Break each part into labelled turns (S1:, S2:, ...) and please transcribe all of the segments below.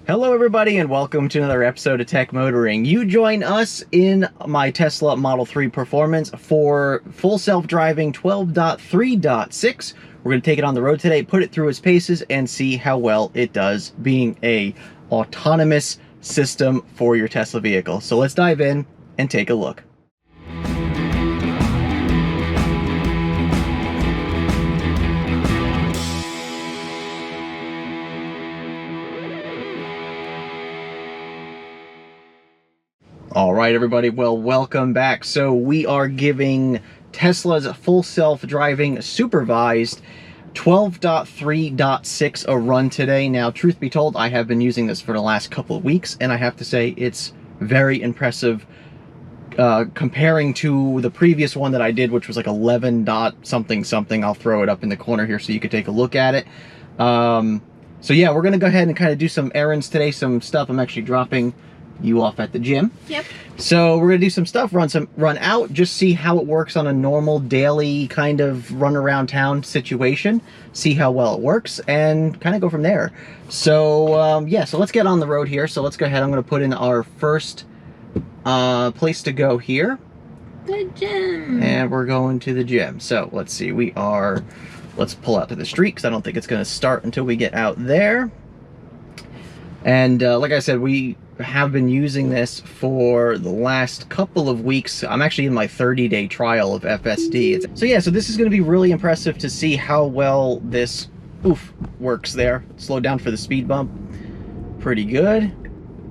S1: Hello everybody and welcome to another episode of Tech Motoring. You join us in my Tesla Model 3 Performance for full self-driving 12.3.6. We're going to take it on the road today, put it through its paces, and see how well it does being a autonomous system for your Tesla vehicle. So let's dive in and take a look. All right, everybody. Well, welcome back. So we are giving Tesla's full self-driving supervised 12.3.6 a run today. Now, truth be told, I have been using this for the last couple of weeks, and I have to say it's very impressive comparing to the previous one that I did, which was like 11 dot something something. I'll throw it up in the corner here so you can take a look at it. So yeah, we're going to go ahead and kind of do some errands today, some stuff. I'm actually dropping you off at the gym.
S2: Yep.
S1: So we're gonna do some stuff, run out, just see how it works on a normal daily kind of run around town situation, see how well it works, and kind of go from there. So yeah, so let's get on the road here. So let's go ahead. I'm gonna put in our first place to go here.
S2: The gym.
S1: And we're going to the gym. So let's see, let's pull out to the street because I don't think it's gonna start until we get out there. And like I said, we have been using this for the last couple of weeks. I'm actually in my 30-day trial of FSD. So yeah, so this is going to be really impressive to see how well this works there. Slow down for the speed bump. Pretty good.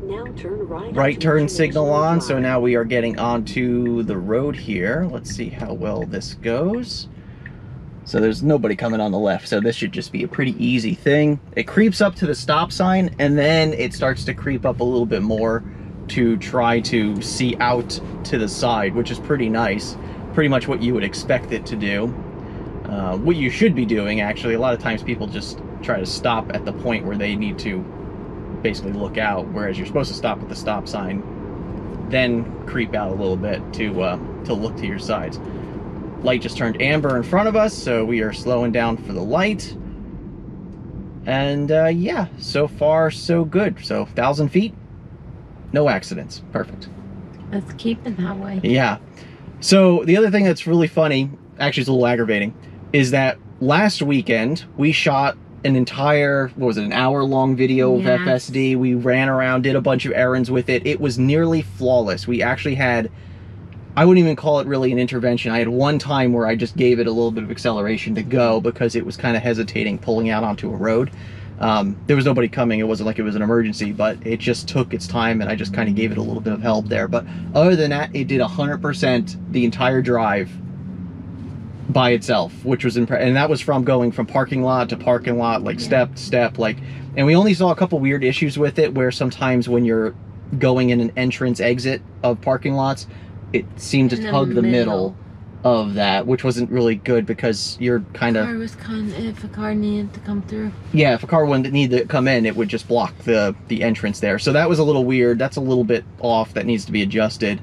S3: Now turn
S1: right turn signal on. So now we are getting onto the road here. Let's see how well this goes. So there's nobody coming on the left, so this should just be a pretty easy thing. It creeps up to the stop sign, and then it starts to creep up a little bit more to try to see out to the side, which is pretty nice. Pretty much what you would expect it to do. What you should be doing, actually. A lot of times people just try to stop at the point where they need to basically look out, whereas you're supposed to stop at the stop sign, then creep out a little bit to look to your sides. Light just turned amber in front of us, so we are slowing down for the light. And yeah, so far so good. So 1,000 feet, no accidents. Perfect.
S2: Let's keep it that way.
S1: Yeah. So the other thing that's really funny, actually it's a little aggravating, is that last weekend we shot an entire, what was it, an hour-long video of FSD. We ran around, did a bunch of errands with it. It was nearly flawless. We actually had, I wouldn't even call it really an intervention. I had one time where I just gave it a little bit of acceleration to go because it was kind of hesitating pulling out onto a road. There was nobody coming. It wasn't like it was an emergency, but it just took its time and I just kind of gave it a little bit of help there. But other than that, it did 100% the entire drive by itself, which was impressive. And that was from going from parking lot to parking lot, like step to step, like, and we only saw a couple weird issues with it where sometimes when you're going in an entrance exit of parking lots, it seemed to tug the middle of that, which wasn't really good because you're kind of...
S2: if a car needed to come through.
S1: Yeah, if a car wouldn't need to come in, it would just block the entrance there. So that was a little weird. That's a little bit off. That needs to be adjusted.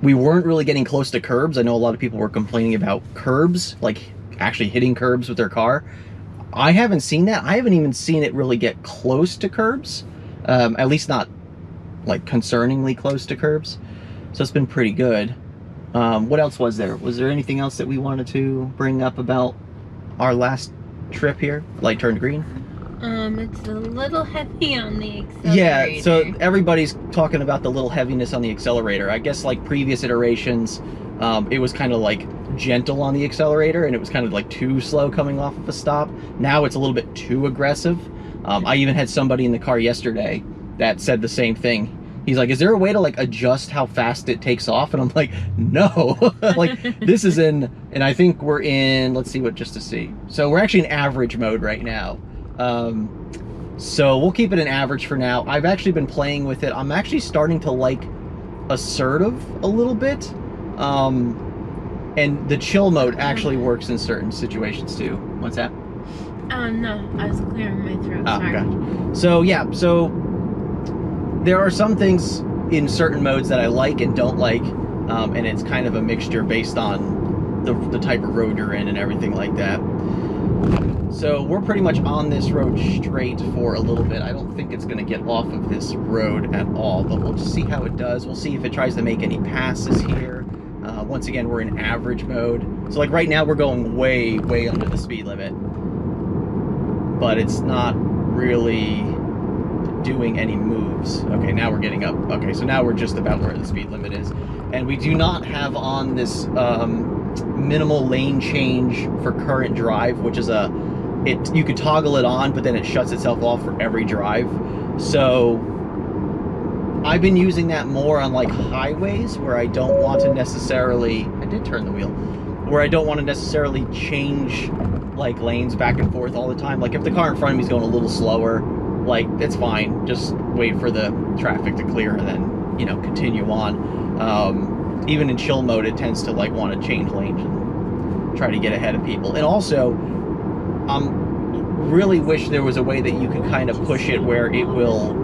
S1: We weren't really getting close to curbs. I know a lot of people were complaining about curbs, like actually hitting curbs with their car. I haven't seen that. I haven't even seen it really get close to curbs. At least not like concerningly close to curbs. So it's been pretty good. What else was there? Was there anything else that we wanted to bring up about our last trip here? Light turned green.
S2: It's a little heavy on the accelerator.
S1: Yeah, so everybody's talking about the little heaviness on the accelerator. I guess like previous iterations, it was kind of like gentle on the accelerator and it was kind of like too slow coming off of a stop. Now it's a little bit too aggressive. I even had somebody in the car yesterday that said the same thing. He's like, is there a way to like adjust how fast it takes off? And I'm like, no. Like this is in, and I think we're in, let's see what, just to see. So we're actually in average mode right now. So we'll keep it in average for now. I've actually been playing with it. I'm actually starting to like assertive a little bit. And the chill mode actually works in certain situations too. What's that?
S2: No, I was clearing my throat.
S1: Oh,
S2: sorry.
S1: gotcha. So yeah, so there are some things in certain modes that I like and don't like, and it's kind of a mixture based on the type of road you're in and everything like that. So we're pretty much on this road straight for a little bit. I don't think it's going to get off of this road at all, but we'll just see how it does. We'll see if it tries to make any passes here. Once again, we're in average mode. So like right now we're going way, way under the speed limit. But it's not really doing any moves. Okay, now we're getting up. Okay, so now we're just about where the speed limit is. And we do not have on this minimal lane change for current drive, which is you could toggle it on, but then it shuts itself off for every drive. So I've been using that more on like highways where I don't want to necessarily, I did turn the wheel, where I don't want to necessarily change like lanes back and forth all the time. Like if the car in front of me is going a little slower, like it's fine, just wait for the traffic to clear and then, you know, continue on. Even in chill mode, it tends to like want to change lanes and try to get ahead of people. And also, really wish there was a way that you could kind of push it where it will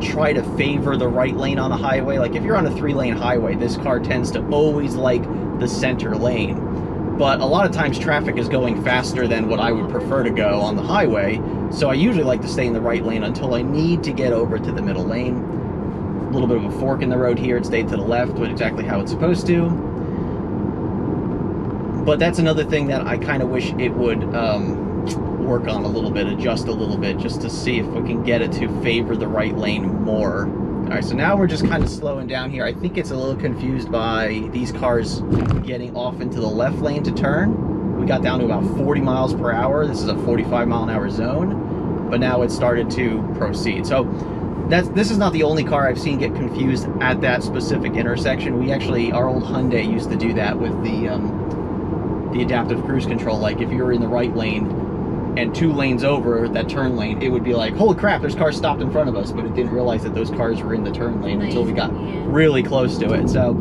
S1: try to favor the right lane on the highway. Like if you're on a 3-lane highway, this car tends to always like the center lane. But a lot of times traffic is going faster than what I would prefer to go on the highway. So I usually like to stay in the right lane until I need to get over to the middle lane. A little bit of a fork in the road here. It stayed to the left, but exactly how it's supposed to. But that's another thing that I kind of wish it would work on a little bit, adjust a little bit, just to see if we can get it to favor the right lane more. All right, so now we're just kind of slowing down here. I think it's a little confused by these cars getting off into the left lane to turn. We got down to about 40 miles per hour. This is a 45-mile-an-hour zone, but now it's started to proceed. So this is not the only car I've seen get confused at that specific intersection. We actually, our old Hyundai used to do that with the adaptive cruise control. Like if you were in the right lane and 2 lanes over that turn lane, it would be like, holy crap, there's cars stopped in front of us, but it didn't realize that those cars were in the turn lane until we got really close to it. So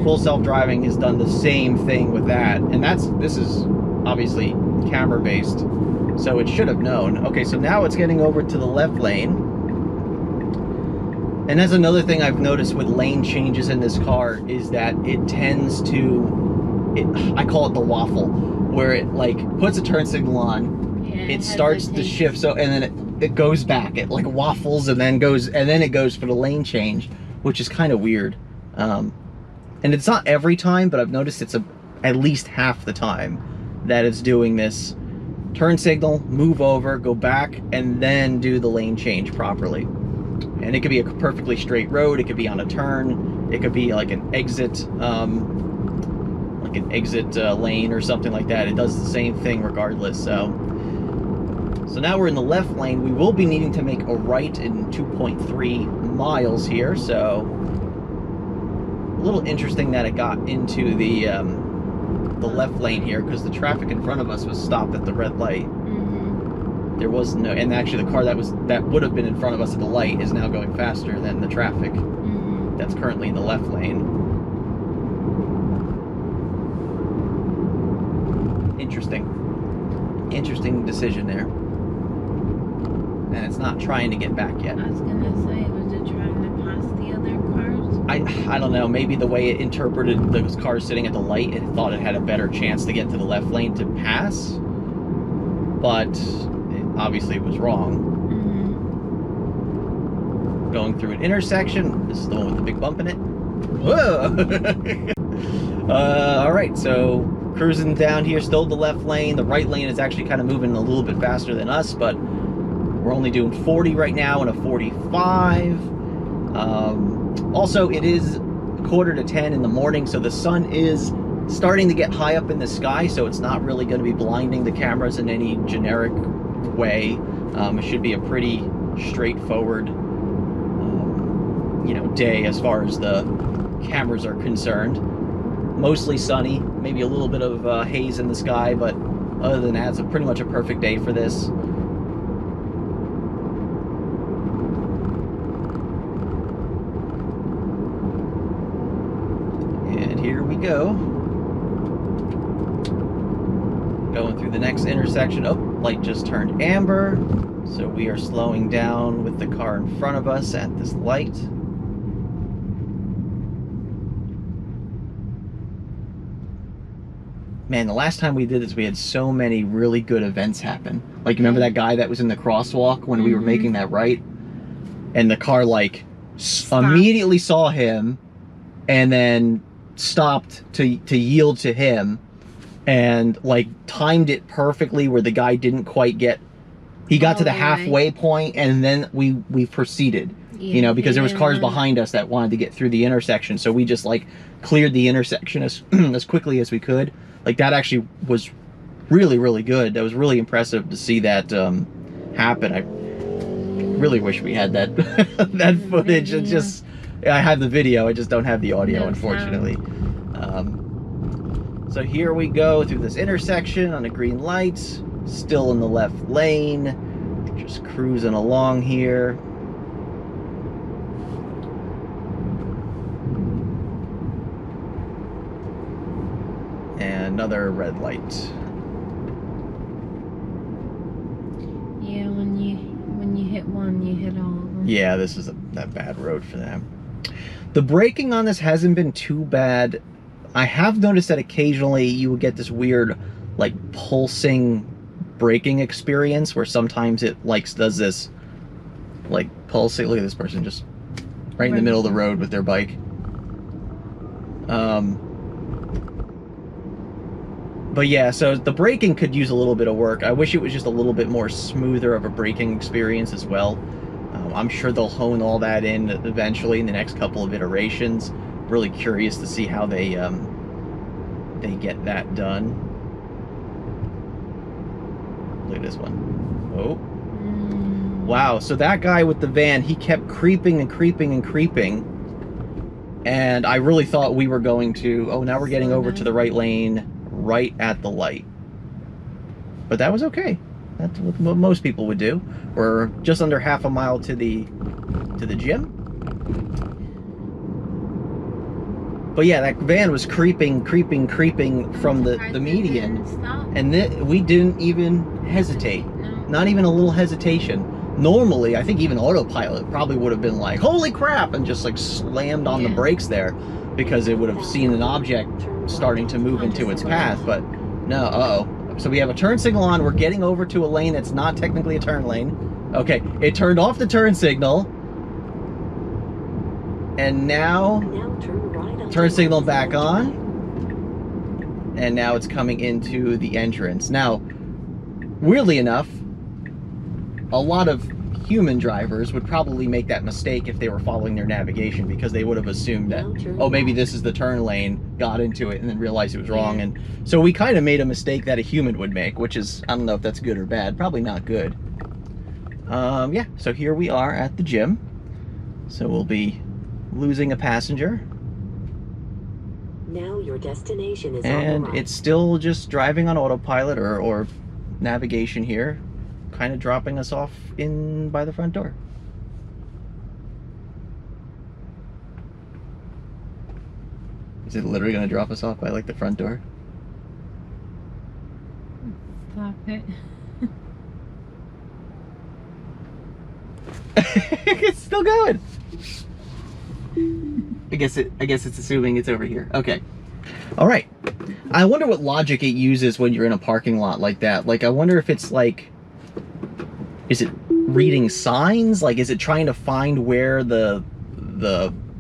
S1: full self-driving has done the same thing with that, and this is obviously camera based, so it should have known. Okay, so now it's getting over to the left lane. And that's another thing I've noticed with lane changes in this car, is that it tends to, I call it the waffle, where it like puts a turn signal on, it starts to shift, so, and then it goes back, it like waffles and then it goes for the lane change, which is kind of weird. And it's not every time, but I've noticed it's at least half the time that it's doing this turn signal, move over, go back, and then do the lane change properly. And it could be a perfectly straight road, it could be on a turn, it could be like an exit lane or something like that. It does the same thing regardless. So now we're in the left lane. We will be needing to make a right in 2.3 miles here. So a little interesting that it got into the left lane here, because the traffic in front of us was stopped at the red light. Mm-hmm. There was no, and actually the car that would have been in front of us at the light is now going faster than the traffic that's currently in the left lane. Interesting decision there. And it's not trying to get back yet.
S2: I was gonna say, was it trying to pass the other cars?
S1: I don't know, maybe the way it interpreted those cars sitting at the light, it thought it had a better chance to get to the left lane to pass, but it obviously was wrong. Mm-hmm. Going through an intersection. This is the one with the big bump in it. Whoa! All right, so cruising down here, still the left lane. The right lane is actually kind of moving a little bit faster than us, but we're only doing 40 right now and a 45. Also, it is 9:45 in the morning, so the sun is starting to get high up in the sky, so it's not really going to be blinding the cameras in any generic way. It should be a pretty straightforward, day as far as the cameras are concerned. Mostly sunny, maybe a little bit of haze in the sky, but other than that, it's pretty much a perfect day for this. And here we go. Going through the next intersection. Oh, light just turned amber. So we are slowing down with the car in front of us at this light. man, the last time we did this, we had so many really good events happen. Like, remember that guy that was in the crosswalk when we were making that right? And the car, like, immediately saw him and then stopped to yield to him and, like, timed it perfectly where the guy didn't quite get... He got to the halfway point and then we proceeded. Yeah, you know, because there was cars behind us that wanted to get through the intersection. So we just, like, cleared the intersection as, as quickly as we could. Like, that actually was really, really good. That was really impressive to see that happen. I really wish we had that that footage. It just, I have the video, I just don't have the audio, unfortunately. So here we go through this intersection on the green lights, still in the left lane, just cruising along here. And another red light.
S2: Yeah, when you hit one, you hit all of them.
S1: Yeah, this is that bad road for them. The braking on this hasn't been too bad. I have noticed that occasionally you will get this weird, like, pulsing braking experience where sometimes it, like, does this, like, pulsing. Look at this person just right in the middle of the road with their bike. But yeah, so the braking could use a little bit of work. I wish it was just a little bit more smoother of a braking experience as well. I'm sure they'll hone all that in eventually in the next couple of iterations. Really curious to see how they get that done. Look at this one. Oh. Wow, so that guy with the van, he kept creeping and creeping and creeping. And I really thought we were going to, oh, now we're getting over to the right lane right at the light. But that was okay. That's what most people would do. We're just under half a mile to the gym. But yeah, that van was creeping from the median. And we didn't even hesitate. Not even a little hesitation. Normally, I think even autopilot probably would have been like, holy crap, and just like slammed on the brakes there because it would have seen an object starting to move into its path. But no, so we have a turn signal on. We're getting over to a lane that's not technically a turn lane. Okay, it turned off the turn signal. And now turn signal back on. And now it's coming into the entrance. Now, weirdly enough, a lot of human drivers would probably make that mistake if they were following their navigation, because they would have assumed that, oh, maybe this is the turn lane, got into it, and then realized it was wrong. And so we kind of made a mistake that a human would make, which is, I don't know if that's good or bad. Probably not good. Yeah, so here we are at the gym. So we'll be losing a passenger.
S3: Now your destination is
S1: and
S3: on the right.
S1: It's still just driving on autopilot or navigation here, kind of dropping us off in by the front door. Is it literally going to drop us off by like the front door?
S2: Stop it.
S1: It's still going. I guess it's assuming it's over here. Okay. All right. I wonder what logic it uses when you're in a parking lot like that. Like, I wonder if it's like, is it reading signs? Like, is it trying to find where the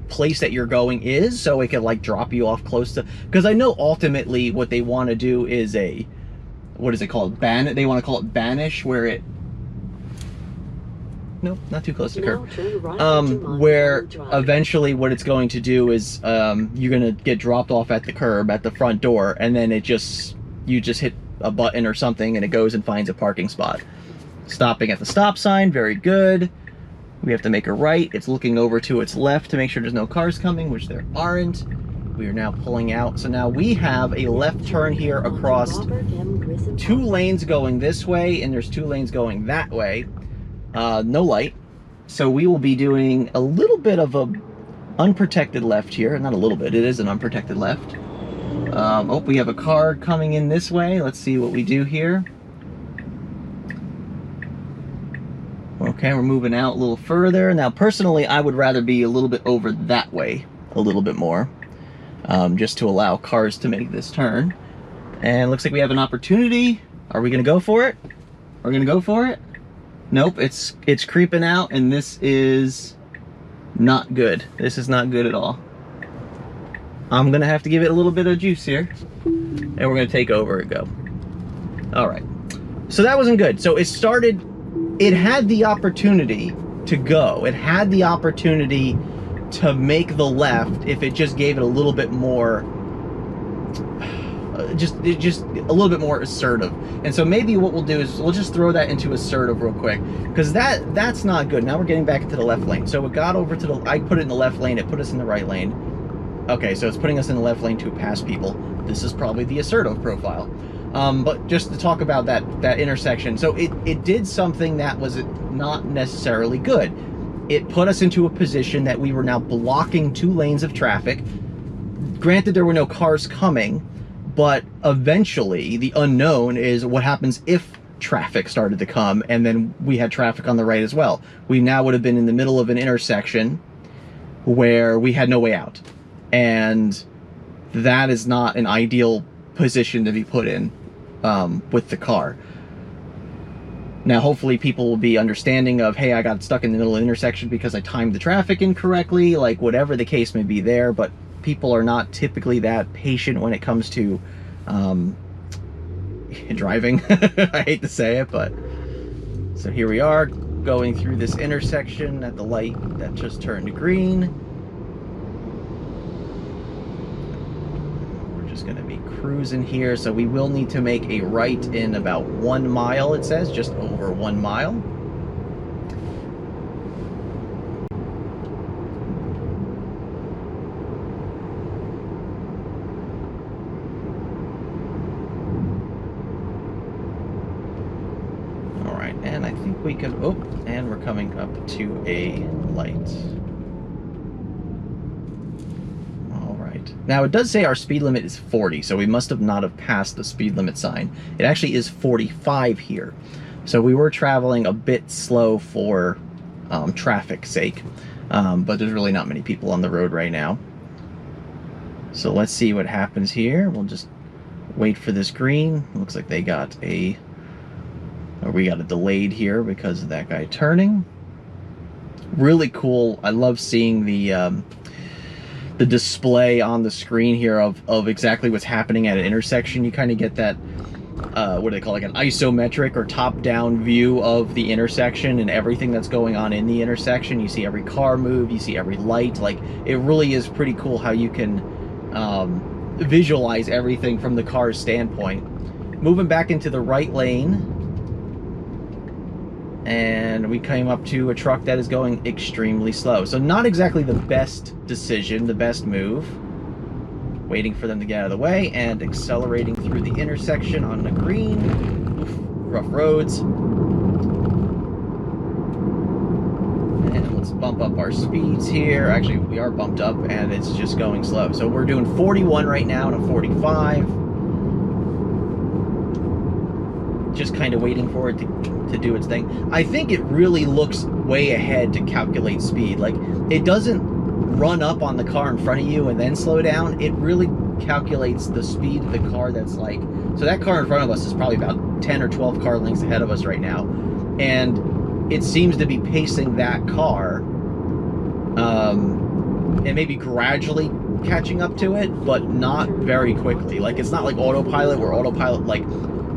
S1: place that you're going is, so it can like drop you off close to? Because I know ultimately what they want to do is a, what is it called? They want to call it banish, where it. Nope, not too close to the curb. Where eventually what it's going to do is you're gonna get dropped off at the curb at the front door, and then you just hit a button or something and it goes and finds a parking spot. Stopping at the stop sign, very good. We have to make a right. It's looking over to its left to make sure there's no cars coming, which there aren't. We are now pulling out. So now we have a left turn here across 2 lanes going this way, and there's 2 lanes going that way. No light. So we will be doing a little bit of a unprotected left here. Not a little bit, it is an unprotected left. Oh, we have a car coming in this way. Let's see what we do here. Okay, we're moving out a little further. Now, personally, I would rather be a little bit over that way, a little bit more, just to allow cars to make this turn. And looks like we have an opportunity. Are we gonna go for it? We're gonna go for it? Nope, it's creeping out, and this is not good. This is not good at all. I'm gonna have to give it a little bit of juice here, and we're gonna take over and go. All right, so that wasn't good. So it had the opportunity to go. It had the opportunity to make the left if it just gave it a little bit more, just a little bit more assertive. And so maybe what we'll do is we'll just throw that into assertive real quick, because that's not good. Now we're getting back into the left lane. So it got over to I put it in the left lane, it put us in the right lane. Okay, so it's putting us in the left lane to pass people. This is probably the assertive profile. But just to talk about that intersection, so it did something that was not necessarily good. It put us into a position that we were now blocking 2 lanes of traffic. Granted, there were no cars coming, but eventually the unknown is what happens if traffic started to come and then we had traffic on the right as well. We now would have been in the middle of an intersection where we had no way out. And that is not an ideal position to be put in with the car. Now, hopefully people will be understanding of, hey, I got stuck in the middle of the intersection because I timed the traffic incorrectly, like whatever the case may be there, but people are not typically that patient when it comes to driving. I hate to say it, but so here we are going through this intersection at the light that just turned green. We're just going to be cruising here, so we will need to make a right in about 1 mile, it says, just over 1 mile. And I think we could, oh, and we're coming up to a light. All right. Now it does say our speed limit is 40, so we must have not have passed the speed limit sign. It actually is 45 here. So we were traveling a bit slow for traffic's sake, but there's really not many people on the road right now. So let's see what happens here. We'll just wait for this green. Looks like they got a... we got a delayed here because of that guy turning. Really cool. I love seeing the display on the screen here of exactly what's happening at an intersection. You kind of get that, what do they call it, like an isometric or top-down view of the intersection and everything that's going on in the intersection. You see every car move, you see every light. Like, it really is pretty cool how you can visualize everything from the car's standpoint. Moving back into the right lane, and we came up to a truck that is going extremely slow. So not exactly the best decision, the best move. Waiting for them to get out of the way and accelerating through the intersection on the green. Oof, rough roads. And let's bump up our speeds here. Actually, we are bumped up and it's just going slow. So we're doing 41 right now and a 45. Just kind of waiting for it to do its thing. I think it really looks way ahead to calculate speed. Like, it doesn't run up on the car in front of you and then slow down. It really calculates the speed of the car that's like... So that car in front of us is probably about 10 or 12 car lengths ahead of us right now. And it seems to be pacing that car and maybe gradually catching up to it, but not very quickly. Like, it's not like autopilot, where autopilot, like,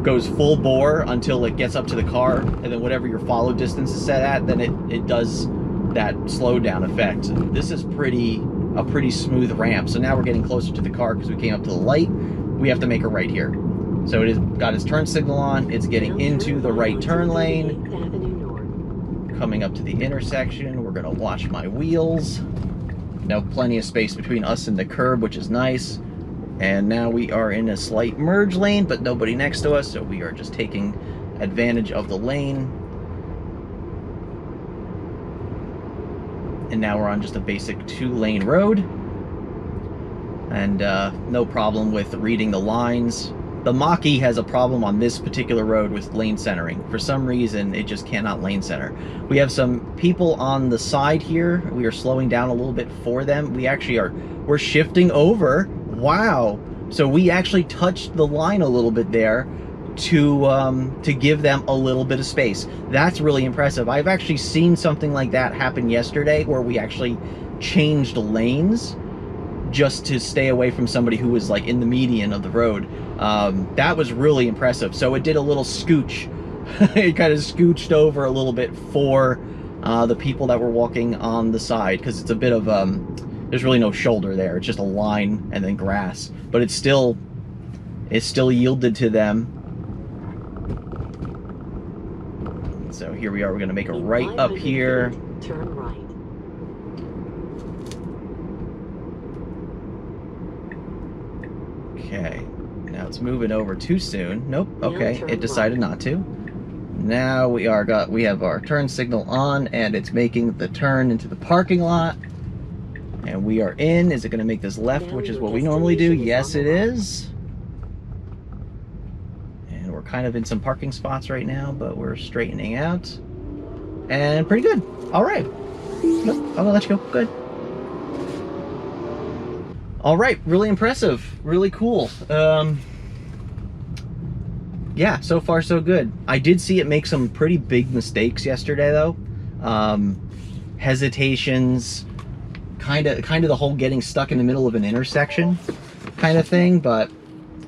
S1: goes full bore until it gets up to the car, and then whatever your follow distance is set at, then it does that slowdown effect. This is a pretty smooth ramp. So now we're getting closer to the car because we came up to the light. We have to make a right here. So it has got its turn signal on. It's getting into the right turn lane. Coming up to the intersection, we're gonna watch my wheels. Now plenty of space between us and the curb, which is nice. And now we are in a slight merge lane, but nobody next to us, so we are just taking advantage of the lane. And now we're on just a basic 2-lane road. And no problem with reading the lines. The Moly has a problem on this particular road with lane centering. For some reason, it just cannot lane center. We have some people on the side here. We are slowing down a little bit for them. We actually we're shifting over. Wow, So we actually touched the line a little bit there to give them a little bit of space. That's really impressive. I've actually seen something like that happen yesterday, where we actually changed lanes just to stay away from somebody who was like in the median of the road. That was really impressive. So it did a little scooch. It kind of scooched over a little bit for the people that were walking on the side, because it's a bit of there's really no shoulder there. It's just a line and then grass, but it's still yielded to them. So here we are. We're going to make a right up here.
S3: Turn right.
S1: Okay, now it's moving over too soon. Nope. Okay, it decided not to. Now we have our turn signal on, and it's making the turn into the parking lot. And we are in. Is it going to make this left, which is what we normally do? Yes, it is. And we're kind of in some parking spots right now, but we're straightening out. And pretty good. All right. Nope, I'm going to let you go. Good. All right. Really impressive. Really cool. Yeah, so far so good. I did see it make some pretty big mistakes yesterday, though. Hesitations, kind of the whole getting stuck in the middle of an intersection kind of thing, but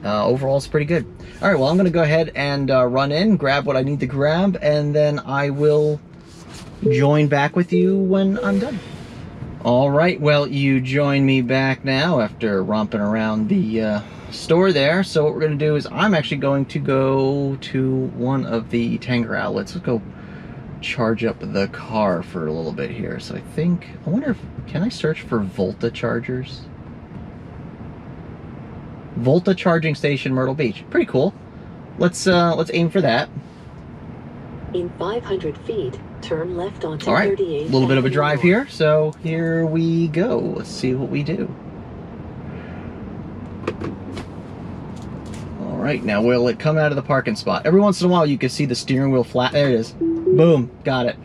S1: overall it's pretty good. All right, well, I'm going to go ahead and run in, grab what I need to grab, and then I will join back with you when I'm done. All right, well, you join me back now after romping around the store there. So what we're going to do is I'm actually going to go to one of the Tanger outlets. Let's go charge up the car for a little bit here. So I wonder if, can I search for Volta chargers? Volta charging station, Myrtle Beach. Pretty cool. Let's aim for that.
S3: In 500 feet, turn left onto 38th.
S1: All right, a little bit of a drive here. So here we go. Let's see what we do. All right, now will it come out of the parking spot? Every once in a while you can see the steering wheel flat. There it is. Boom, got it.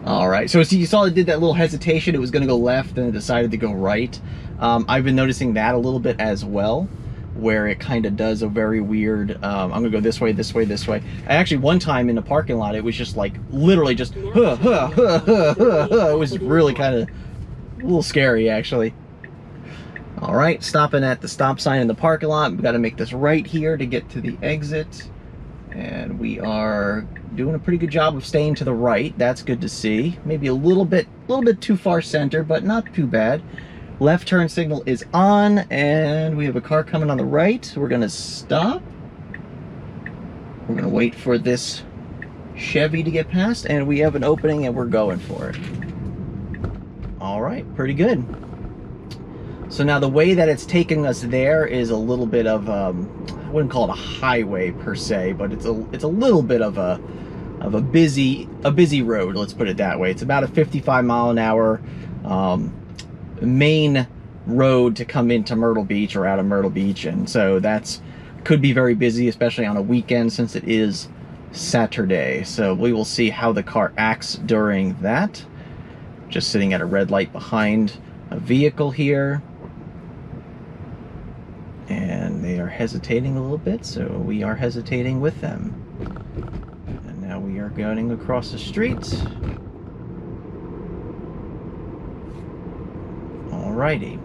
S1: All right, so you saw it did that little hesitation. It was gonna go left and it decided to go right. I've been noticing that a little bit as well, where it kind of does a very weird, I'm gonna go this way, this way, this way. Actually, one time in the parking lot, it was just like, literally just, it was really kind of a little scary, actually. All right, stopping at the stop sign in the parking lot. We've got to make this right here to get to the exit. And we are doing a pretty good job of staying to the right. That's good to see. Maybe a little bit too far center, but not too bad. Left turn signal is on, and we have a car coming on the right. We're gonna stop. We're gonna wait for this Chevy to get past, and we have an opening and we're going for it. All right, pretty good. So now the way that it's taking us there is a little bit of, I wouldn't call it a highway per se, but it's a little bit of a busy road, let's put it that way. It's about a 55 mile an hour main road to come into Myrtle Beach or out of Myrtle Beach, and so could be very busy, especially on a weekend since it is Saturday. So we will see how the car acts during that. Just sitting at a red light behind a vehicle here. And they are hesitating a little bit, so we are hesitating with them. And now we are going across the street. Alrighty.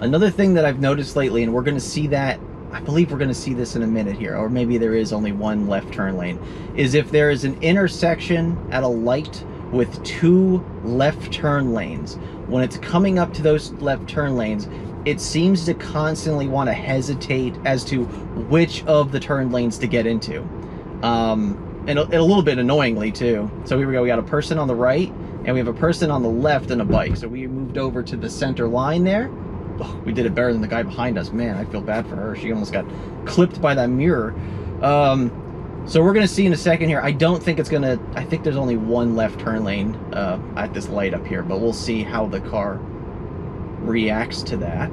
S1: Another thing that I've noticed lately, and we're going to see that, I believe we're going to see this in a minute here, or maybe there is only one left turn lane, is if there is an intersection at a light with two left turn lanes, when it's coming up to those left turn lanes, it seems to constantly want to hesitate as to which of the turn lanes to get into. And a little bit annoyingly too. So here we go, we got a person on the right and we have a person on the left and a bike. So we moved over to the center line there. Oh, we did it better than the guy behind us. Man, I feel bad for her. She almost got clipped by that mirror. So we're gonna see in a second here. I don't think it's gonna, I think there's only one left turn lane at this light up here, but we'll see how the car reacts to that.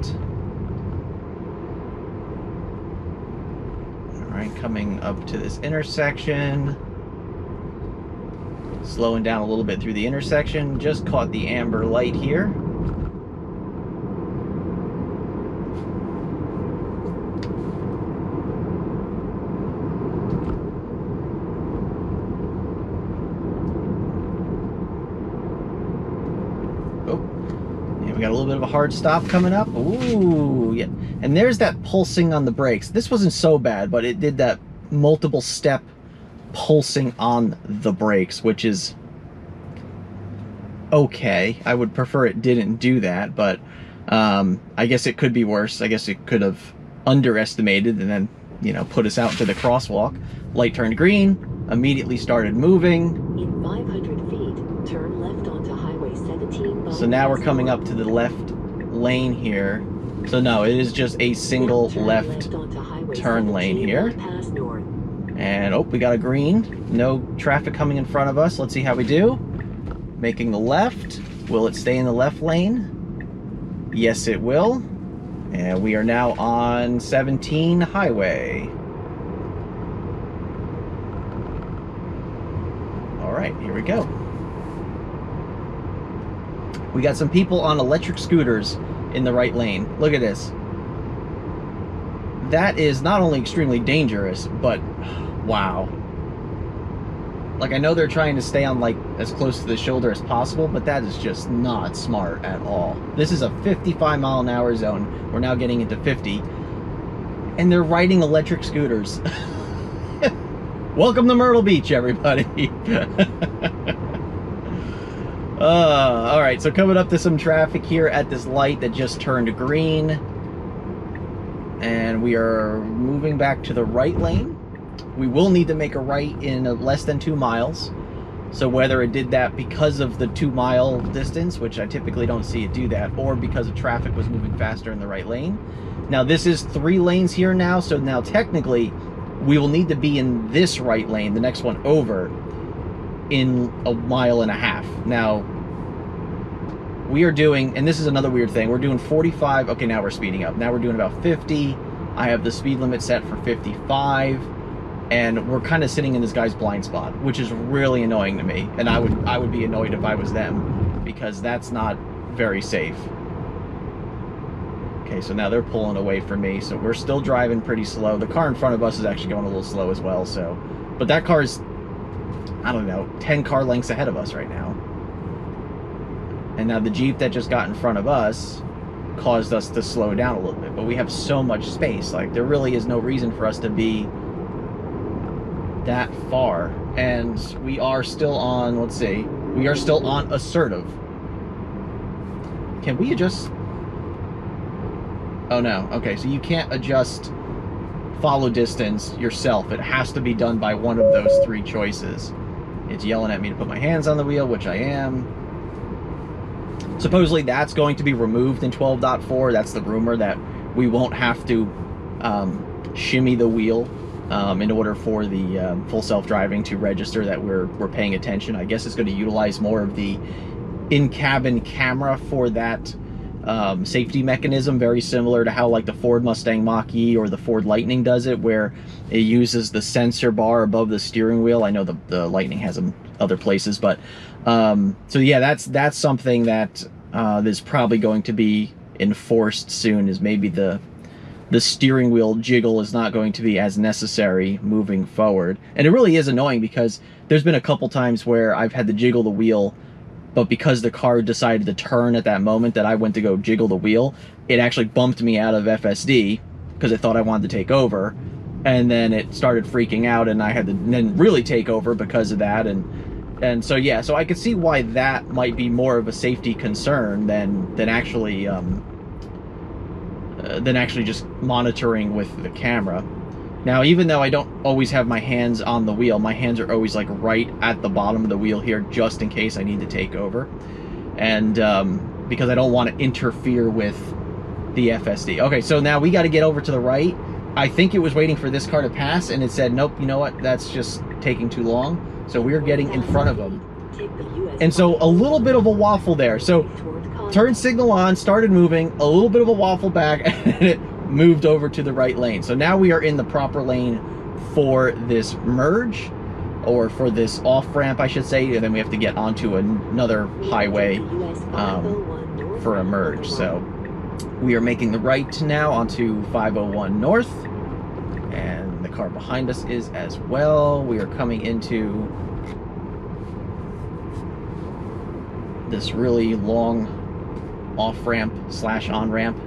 S1: All right, coming up to this intersection. Slowing down a little bit through the intersection. Just caught the amber light here. got a little bit of a hard stop coming up. Ooh, yeah. And there's that pulsing on the brakes. This wasn't so bad, but it did that multiple step pulsing on the brakes, which is okay. I would prefer it didn't do that, but I guess it could be worse. I guess it could have underestimated and then, you know, put us out to the crosswalk. Light turned green, immediately started moving.
S3: In 500 feet, turn left onto Highway 17.
S1: So now we're coming up to the left lane here. So no, it is just a single left turn lane here. And oh, we got a green. No traffic coming in front of us. Let's see how we do. Making the left. Will it stay in the left lane? Yes, it will. And we are now on 17 highway. All right, here we go. We got some people on electric scooters in the right lane. Look at this. That is not only extremely dangerous, but wow. Like, I know they're trying to stay on like as close to the shoulder as possible, but that is just not smart at all. This is a 55-mile-an-hour zone. We're now getting into 50. And they're riding electric scooters. Welcome to Myrtle Beach, everybody. All right, so coming up to some traffic here at this light that just turned green. And we are moving back to the right lane. We will need to make a right in less than 2 miles. So whether it did that because of the 2-mile distance, which I typically don't see it do that, or because of traffic was moving faster in the right lane. Now this is 3 lanes here now, so now technically we will need to be in this right lane, the next one over, in 1.5 miles. Now, we are doing, and this is another weird thing, we're doing 45, okay, now we're speeding up. Now we're doing about 50. I have the speed limit set for 55, and we're kind of sitting in this guy's blind spot, which is really annoying to me. And I would be annoyed if I was them, because that's not very safe. Okay, so now they're pulling away from me, so we're still driving pretty slow. The car in front of us is actually going a little slow as well, so, but that car is, I don't know, 10 car lengths ahead of us right now. And now the Jeep that just got in front of us caused us to slow down a little bit, but we have so much space. Like, there really is no reason for us to be that far. And we are still on, let's see, we are still on assertive. Can we adjust? Oh no, okay, so you can't adjust follow distance yourself. It has to be done by one of those 3 choices. It's yelling at me to put my hands on the wheel, which I am. Supposedly that's going to be removed in 12.4. That's the rumor, that we won't have to shimmy the wheel in order for the full self-driving to register that we're paying attention. I guess it's going to utilize more of the in-cabin camera for that safety mechanism, very similar to how like the Ford Mustang Mach-E or the Ford Lightning does it, where it uses the sensor bar above the steering wheel. I know the Lightning has them other places, but so yeah, that's something that is probably going to be enforced soon, is maybe the steering wheel jiggle is not going to be as necessary moving forward. And it really is annoying, because there's been a couple times where I've had to jiggle the wheel, but because the car decided to turn at that moment that I went to go jiggle the wheel, it actually bumped me out of FSD because it thought I wanted to take over. And then it started freaking out, and I had to then really take over because of that. And so, yeah, so I could see why that might be more of a safety concern than actually just monitoring with the camera. Now, even though I don't always have my hands on the wheel, my hands are always like right at the bottom of the wheel here, just in case I need to take over. And because I don't want to interfere with the FSD. Okay, so now we got to get over to the right. I think it was waiting for this car to pass, and it said, nope, you know what, that's just taking too long. So we're getting in front of them. And so a little bit of a waffle there. So turn signal on, started moving, a little bit of a waffle back, and it moved over to the right lane. So now we are in the proper lane for this merge, or for this off-ramp, I should say, and then we have to get onto another highway for a merge. So we are making the right now onto 501 North, and the car behind us is as well. We are coming into this really long off-ramp slash on-ramp.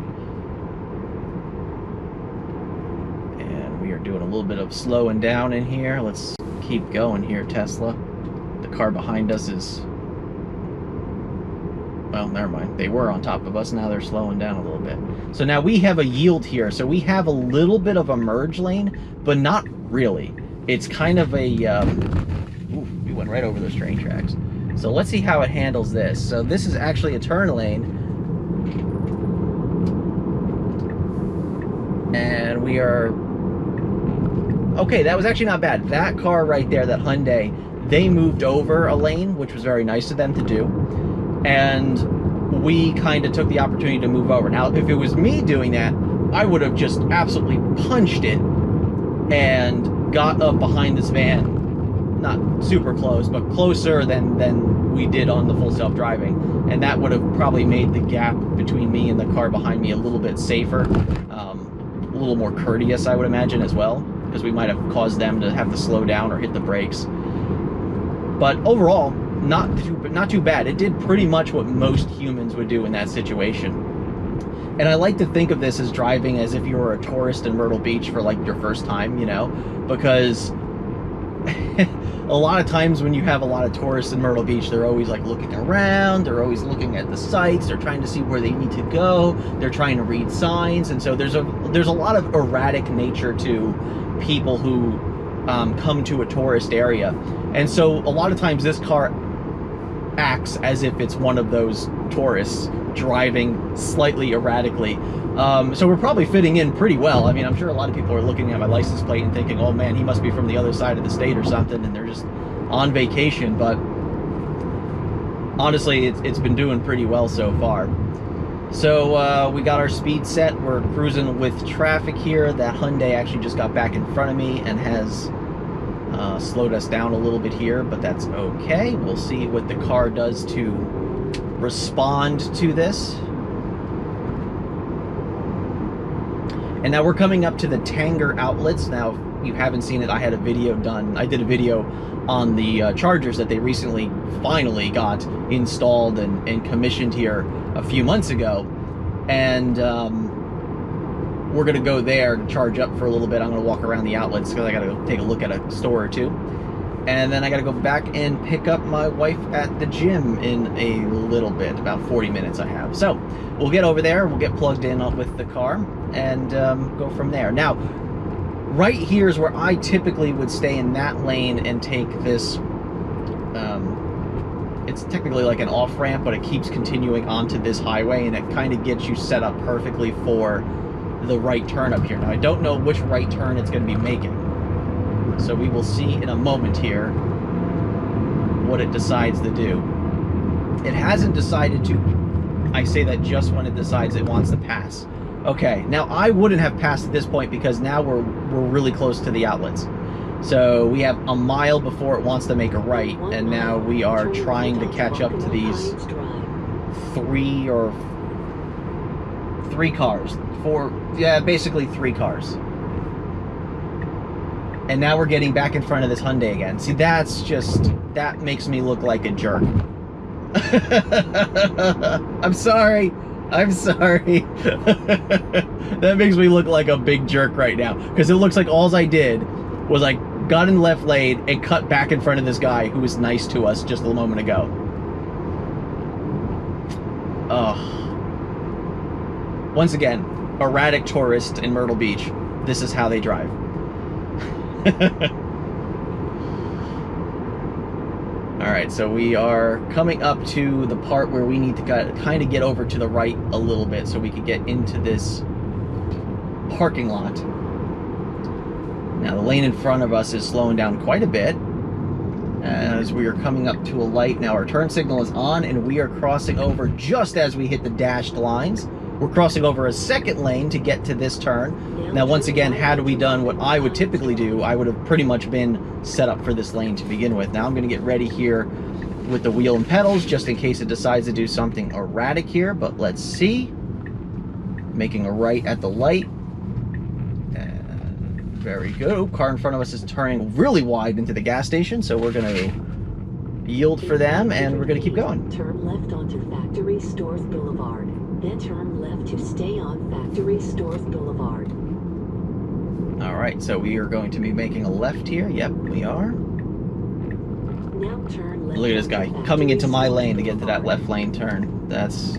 S1: And we are doing a little bit of slowing down in here. Let's keep going here, Tesla. The car behind us is... well, never mind. They were on top of us. Now they're slowing down a little bit. So now we have a yield here. So we have a little bit of a merge lane, but not really. It's kind of a... ooh, we went right over those train tracks. So let's see how it handles this. So this is actually a turn lane. And we are... okay, that was actually not bad. That car right there, that Hyundai, they moved over a lane, which was very nice of them to do. And we kind of took the opportunity to move over. Now, if it was me doing that, I would have just absolutely punched it and got up behind this van. Not super close, but closer than we did on the full self-driving. And that would have probably made the gap between me and the car behind me a little bit safer. A little more courteous, I would imagine, as well, because we might have caused them to have to slow down or hit the brakes. But overall, not too bad. It did pretty much what most humans would do in that situation. And I like to think of this as driving as if you were a tourist in Myrtle Beach for like your first time, you know, because a lot of times when you have a lot of tourists in Myrtle Beach, they're always like looking around, they're always looking at the sights, they're trying to see where they need to go, they're trying to read signs, and so there's a lot of erratic nature to people who come to a tourist area. And so a lot of times this car acts as if it's one of those tourists driving slightly erratically. So we're probably fitting in pretty well. I mean, I'm sure a lot of people are looking at my license plate and thinking, oh man, he must be from the other side of the state or something, and they're just on vacation. But honestly, it's been doing pretty well so far. So we got our speed set. We're cruising with traffic here. That Hyundai actually just got back in front of me and has slowed us down a little bit here, but that's okay. We'll see what the car does to respond to this. And now we're coming up to the Tanger outlets. Now, if you haven't seen it, I had a video done. I did a video on the chargers that they recently finally got installed and commissioned here a few months ago. And we're going to go there to charge up for a little bit. I'm going to walk around the outlets because I got to go take a look at a store or two. And then I got to go back and pick up my wife at the gym in a little bit, about 40 minutes I have. So we'll get over there, we'll get plugged in with the car, and go from there. Now, right here is where I typically would stay in that lane and take this, it's technically like an off-ramp, but it keeps continuing onto this highway, and it kind of gets you set up perfectly for the right turn up here. Now, I don't know which right turn it's going to be making. So we will see in a moment here what it decides to do. It hasn't decided to. I say that just when it decides it wants to pass. Okay, now I wouldn't have passed at this point because now we're really close to the outlets. So we have a mile before it wants to make a right, and now we are trying to catch up to these three cars. Basically three cars. And now we're getting back in front of this Hyundai again. See, that makes me look like a jerk. I'm sorry. That makes me look like a big jerk right now. Because it looks like all I did was I got in the left lane and cut back in front of this guy who was nice to us just a moment ago. Once again, erratic tourist in Myrtle Beach. This is how they drive. Alright, so we are coming up to the part where we need to kind of get over to the right a little bit so we can get into this parking lot. Now the lane in front of us is slowing down quite a bit as we are coming up to a light. Now our turn signal is on and we are crossing over just as we hit the dashed lines. We're crossing over a second lane to get to this turn. Now, once again, had we done what I would typically do, I would have pretty much been set up for this lane to begin with. Now, I'm going to get ready here with the wheel and pedals, just in case it decides to do something erratic here, but let's see. Making a right at the light. And very good. Oh, car in front of us is turning really wide into the gas station, so we're going to yield for them, and we're going to keep going.
S3: Turn left onto Factory Stores Boulevard. Then turn left to stay on Factory Stores Boulevard.
S1: All right, so we are going to be making a left here. Yep, we are.
S3: Now turn left.
S1: Look at this guy coming into my lane to get to that left lane turn. That's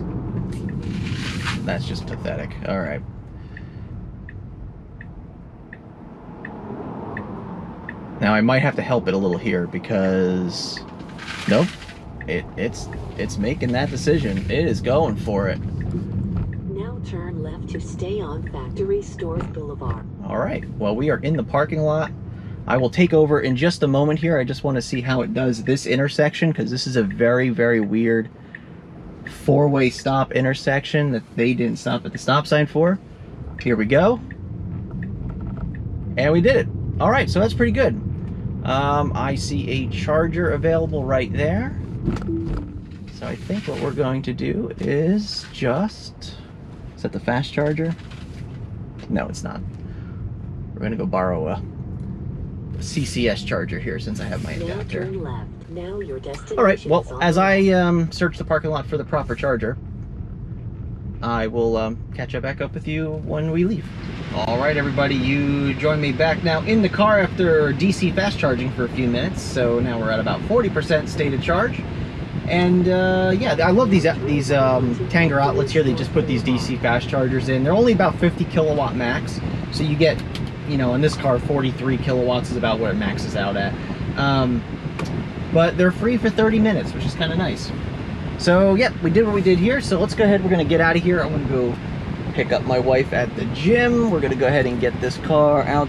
S1: just pathetic. All right. Now I might have to help it a little here because nope, it's making that decision. It is going for it.
S3: Now turn left to stay on Factory Stores Boulevard.
S1: All right. Well, we are in the parking lot. I will take over in just a moment here. I just want to see how it does this intersection because this is a very, very weird four-way stop intersection that they didn't stop at the stop sign for. Here we go. And we did it. All right, so that's pretty good. I see a charger available right there. So I think what we're going to do is just... Is that the fast charger? No, it's not. We're going to go borrow a CCS charger here since I have my
S3: Now
S1: adapter.
S3: turn left. Now your destination.
S1: All right,
S3: is
S1: well,
S3: on
S1: as
S3: the
S1: I search the parking lot for the proper charger, I will catch up back up with you when we leave. All right, everybody, you join me back now in the car after DC fast charging for a few minutes. So now we're at about 40% stated charge. And yeah, I love these Tanger outlets here. They just put these DC fast chargers in. They're only about 50 kilowatt max. So you get, you know, in this car, 43 kilowatts is about what it maxes out at. But they're free for 30 minutes, which is kind of nice. So, yep, we did what we did here. So let's go ahead. We're going to get out of here. I'm going to go pick up my wife at the gym. We're going to go ahead and get this car out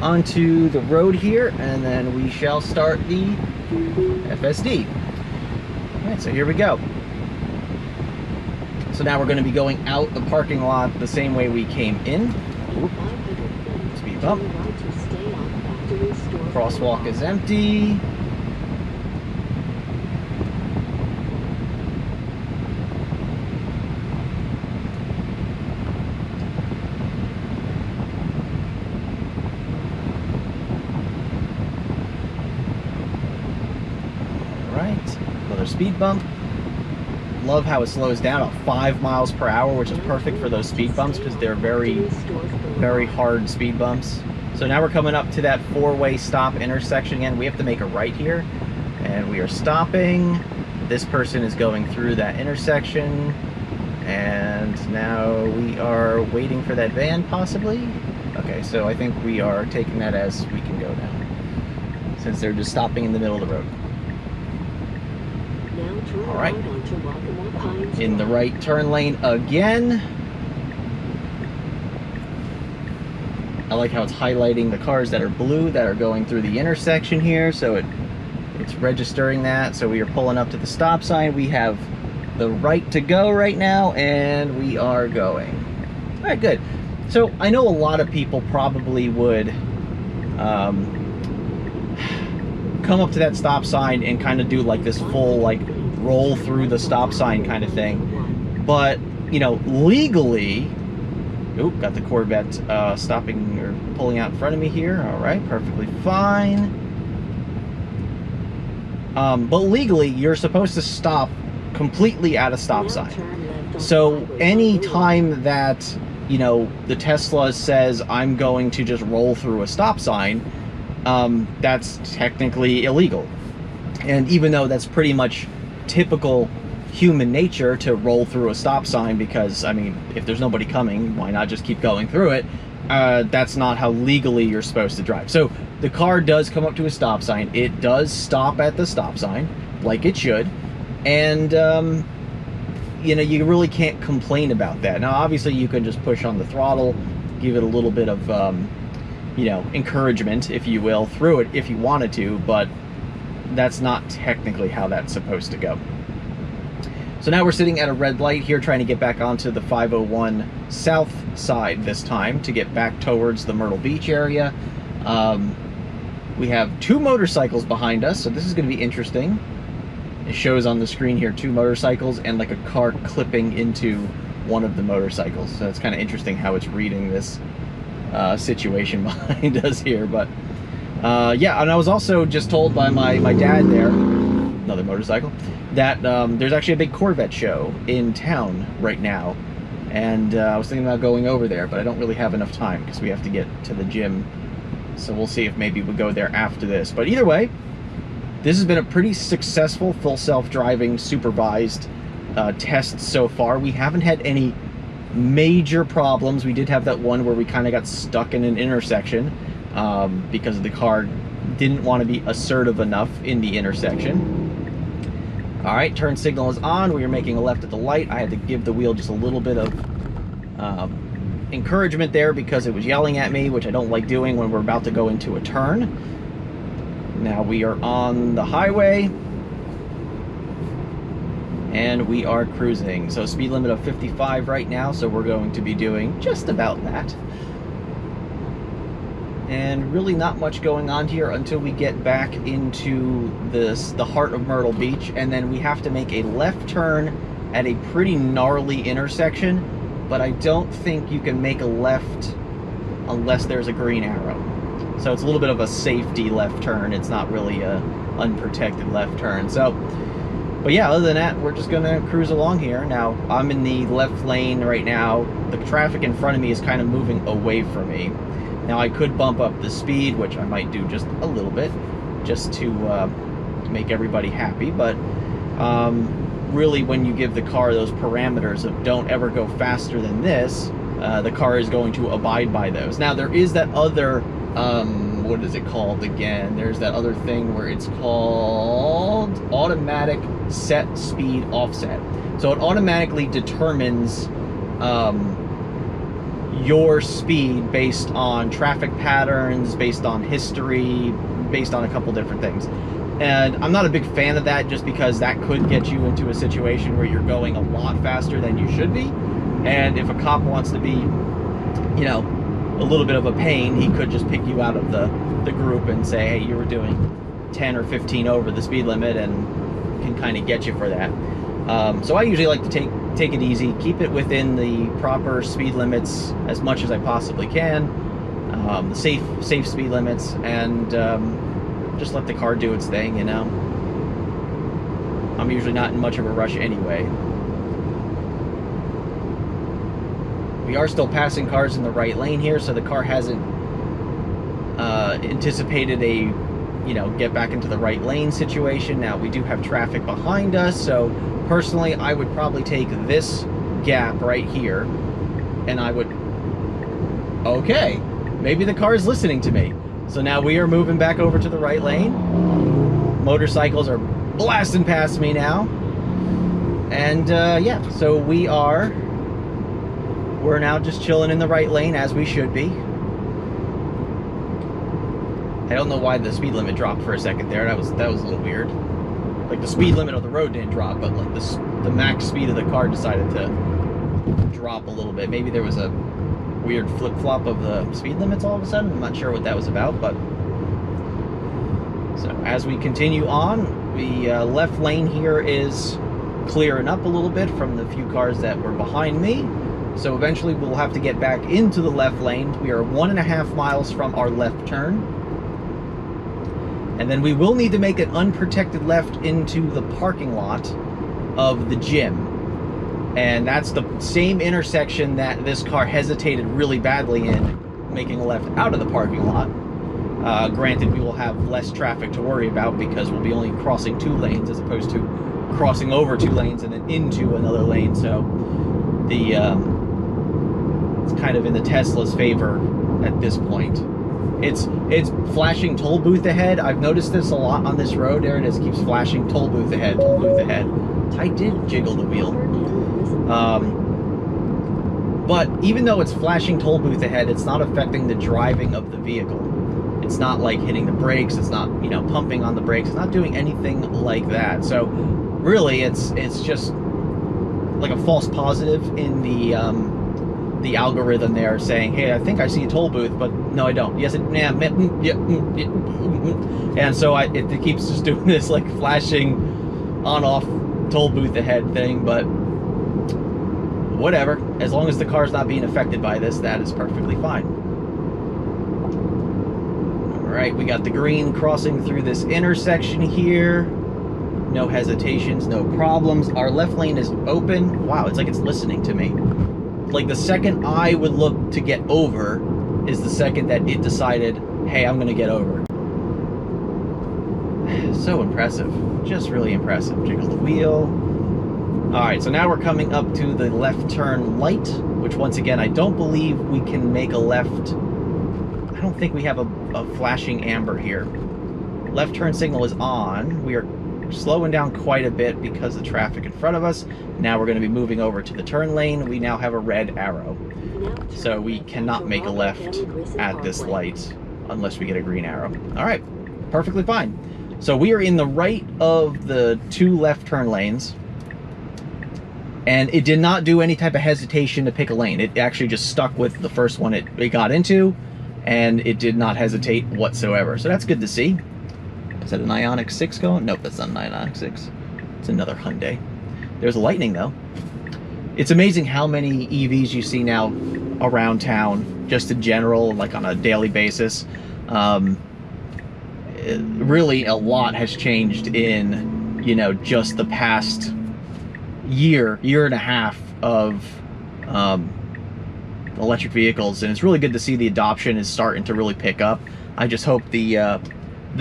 S1: onto the road here. And then we shall start the FSD. All right, so here we go. So now we're going to be going out the parking lot the same way we came in. Oop. Speed bump. Crosswalk is empty. Another speed bump. Love how it slows down at 5 miles per hour, which is perfect for those speed bumps because they're very, very hard speed bumps. So now we're coming up to that four-way stop intersection again. We have to make a right here, and we are stopping. This person is going through that intersection, and now we are waiting for that van, possibly. Okay, so I think we are taking that as we can go now, since they're just stopping in the middle of the road. All right, in the right turn lane again. I like how it's highlighting the cars that are blue that are going through the intersection here, so it's registering that. So we are pulling up to the stop sign. We have the right to go right now, and we are going. All right, good. So I know a lot of people probably would come up to that stop sign and kind of do like this full like roll through the stop sign kind of thing, but you know, legally, oop, got the Corvette stopping or pulling out in front of me here. All right, perfectly fine. But legally, you're supposed to stop completely at a stop sign. So any time that, you know, the Tesla says I'm going to just roll through a stop sign, that's technically illegal. And even though that's pretty much typical human nature to roll through a stop sign, because I mean, if there's nobody coming, why not just keep going through it? That's not how legally you're supposed to drive. So the car does come up to a stop sign. It does stop at the stop sign like it should, and you know, you really can't complain about that. Now obviously you can just push on the throttle, give it a little bit of you know, encouragement, if you will, through it if you wanted to, but that's not technically how that's supposed to go. So now we're sitting at a red light here trying to get back onto the 501 south side this time to get back towards the Myrtle Beach area. We have two motorcycles behind us, so this is going to be interesting. It shows on the screen here 2 motorcycles and like a car clipping into one of the motorcycles. So it's kind of interesting how it's reading this situation behind us here. But yeah, and I was also just told by my dad there, another another motorcycle, that there's actually a big Corvette show in town right now. And I was thinking about going over there, but I don't really have enough time because we have to get to the gym. So we'll see if maybe we'll go there after this. But either way, this has been a pretty successful full self-driving supervised test so far. We haven't had any major problems. We did have that one where we kind of got stuck in an intersection because the car didn't want to be assertive enough in the intersection. All right, turn signal is on. We are making a left at the light. I had to give the wheel just a little bit of encouragement there because it was yelling at me, which I don't like doing when we're about to go into a turn. Now we are on the highway and we are cruising. So speed limit of 55 right now, so we're going to be doing just about that. And really not much going on here until we get back into the heart of Myrtle Beach, and then we have to make a left turn at a pretty gnarly intersection, but I don't think you can make a left unless there's a green arrow. So it's a little bit of a safety left turn. It's not really a unprotected left turn. So, but yeah, other than that, we're just gonna cruise along here. Now, I'm in the left lane right now. The traffic in front of me is kind of moving away from me. Now, I could bump up the speed, which I might do just a little bit, just to make everybody happy. But really, when you give the car those parameters of don't ever go faster than this, the car is going to abide by those. Now, there is that other, what is it called again? There's that other thing where it's called automatic set speed offset. So it automatically determines your speed based on traffic patterns, based on history, based on a couple different things. And I'm not a big fan of that just because that could get you into a situation where you're going a lot faster than you should be. And if a cop wants to be, you know, a little bit of a pain, he could just pick you out of the group and say, hey, you were doing 10 or 15 over the speed limit, and can kind of get you for that. So I usually like to take it easy, keep it within the proper speed limits as much as I possibly can, the safe speed limits, and just let the car do its thing, you know. I'm usually not in much of a rush anyway. We are still passing cars in the right lane here, so the car hasn't anticipated a, you know, get back into the right lane situation. Now, we do have traffic behind us, so personally, I would probably take this gap right here, and I would... Okay, maybe the car is listening to me. So now we are moving back over to the right lane. Motorcycles are blasting past me now. And yeah, so we're now just chilling in the right lane as we should be. I don't know why the speed limit dropped for a second there. That was a little weird. Like, the speed limit of the road didn't drop, but like the max speed of the car decided to drop a little bit. Maybe there was a weird flip-flop of the speed limits all of a sudden. I'm not sure what that was about, but so as we continue on, the left lane here is clearing up a little bit from the few cars that were behind me. So eventually we'll have to get back into the left lane. We are 1.5 miles from our left turn. And then we will need to make an unprotected left into the parking lot of the gym. And that's the same intersection that this car hesitated really badly in, making a left out of the parking lot. Granted, we will have less traffic to worry about because we'll be only crossing 2 lanes as opposed to crossing over 2 lanes and then into another lane. So the it's kind of in the Tesla's favor at this point. It's flashing toll booth ahead. I've noticed this a lot on this road. There it is, keeps flashing toll booth ahead, toll booth ahead. I did jiggle the wheel. But even though it's flashing toll booth ahead, it's not affecting the driving of the vehicle. It's not like hitting the brakes. It's not, you know, pumping on the brakes. It's not doing anything like that. So really, it's just like a false positive in the algorithm there, saying, hey, I think I see a toll booth, but no, I don't. Yes, and so it keeps just doing this like flashing on-off toll booth ahead thing, but whatever. As long as the car's not being affected by this, that is perfectly fine. All right, we got the green crossing through this intersection here. no hesitations, no problems. Our left lane is open. Wow, it's like it's listening to me. Like the second I would look to get over is the second that it decided, hey, I'm gonna get over. So impressive, just really impressive. Jiggle the wheel. All right, so now we're coming up to the left turn light, which once again, I don't believe we can make a left. I don't think we have a flashing amber here. Left turn signal is on. We are slowing down quite a bit because of the traffic in front of us. Now we're going to be moving over to the turn lane. We now have a red arrow. So we cannot make a left at this light unless we get a green arrow. All right, perfectly fine. So we are in the right of the 2 left turn lanes. And it did not do any type of hesitation to pick a lane. It actually just stuck with the first one it got into, and it did not hesitate whatsoever. So that's good to see. Is that an Ioniq 6 going? Nope, that's not an Ioniq 6. It's another Hyundai. There's a Lightning, though. It's amazing how many EVs you see now around town, just in general, like on a daily basis. Really, a lot has changed in, you know, just the past year and a half of electric vehicles, and it's really good to see the adoption is starting to really pick up. I just hope the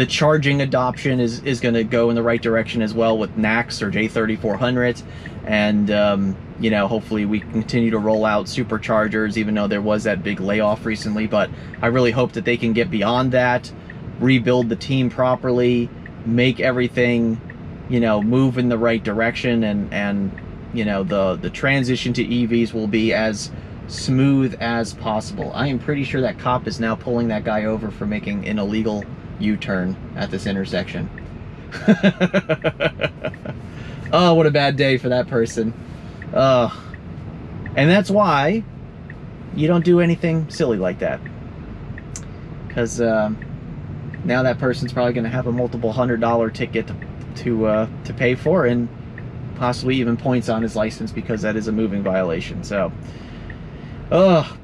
S1: charging adoption is going to go in the right direction as well with NACS or J3400s, and you know, hopefully we continue to roll out superchargers, even though there was that big layoff recently. But I really hope that they can get beyond that, rebuild the team properly, make everything, you know, move in the right direction, and you know, the transition to EVs will be as smooth as possible. I am pretty sure that cop is now pulling that guy over for making an illegal U-turn at this intersection. Oh, what a bad day for that person. And that's why you don't do anything silly like that, because now that person's probably going to have a multiple $100 ticket to pay for, and possibly even points on his license, because that is a moving violation. So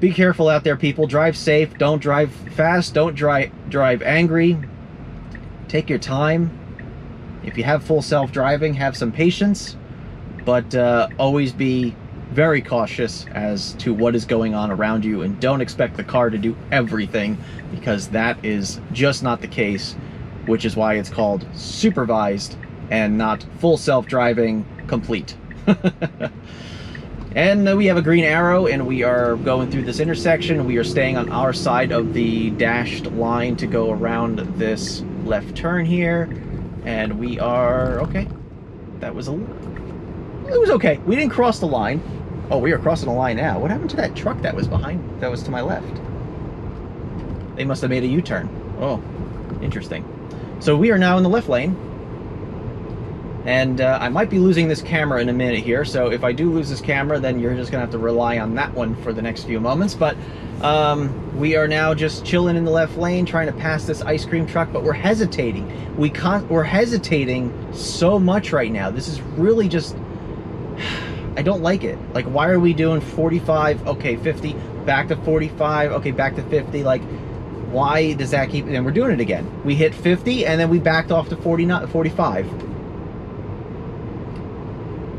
S1: be careful out there, people. Drive safe. Don't drive fast. Don't drive angry. Take your time. If you have full self-driving, have some patience, but always be very cautious as to what is going on around you, and don't expect the car to do everything, because that is just not the case, which is why it's called supervised and not full self-driving complete. And we have a green arrow, and we are going through this intersection. We are staying on our side of the dashed line to go around this left turn here, and we are okay. That was it was okay. We didn't cross the line. Oh, we are crossing the line now. What happened to that truck that was behind, that was to my left? They must have made a U-turn. Oh, interesting. So we are now in the left lane, and I might be losing this camera in a minute here, so if I do lose this camera, then you're just gonna have to rely on that one for the next few moments. But we are now just chilling in the left lane, trying to pass this ice cream truck, but we're hesitating. We're hesitating so much right now. This is really just, I don't like it. Like, why are we doing 45, okay, 50, back to 45, okay, back to 50, like, why does that keep, and we're doing it again. We hit 50, and then we backed off to 45.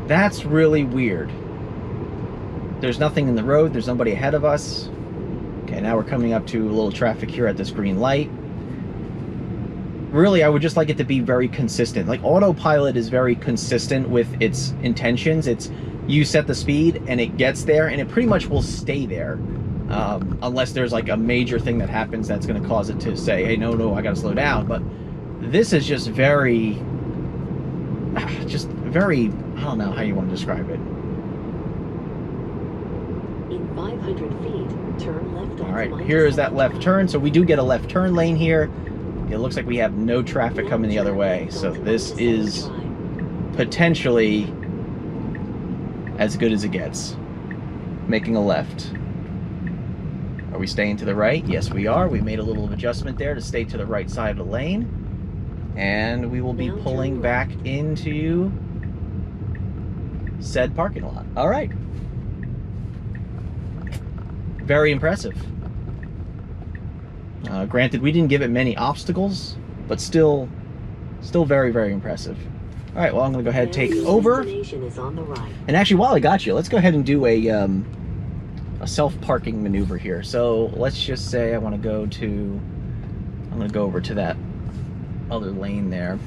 S1: That's really weird. There's nothing in the road. There's nobody ahead of us. Okay, now we're coming up to a little traffic here at this green light. Really, I would just like it to be very consistent. Like, autopilot is very consistent with its intentions. It's, you set the speed and it gets there, and it pretty much will stay there. Unless there's like a major thing that happens that's going to cause it to say, hey, no, I got to slow down. But this is just very, I don't know how you want to describe it.
S3: In 500 feet, turn left.
S1: All right, here is that left turn. So we do get a left turn lane here. It looks like we have no traffic coming the other way. So this is potentially as good as it gets. Making a left. Are we staying to the right? Yes, we are. We made a little adjustment there to stay to the right side of the lane. And we will be pulling back into said parking lot. All right. Very impressive. Granted, we didn't give it many obstacles, but still very, very impressive. All right, well, I'm gonna go ahead and take over.
S3: Destination is on the right.
S1: And actually, while I got you, let's go ahead and do a self-parking maneuver here. So let's just say I'm gonna go over to that other lane there.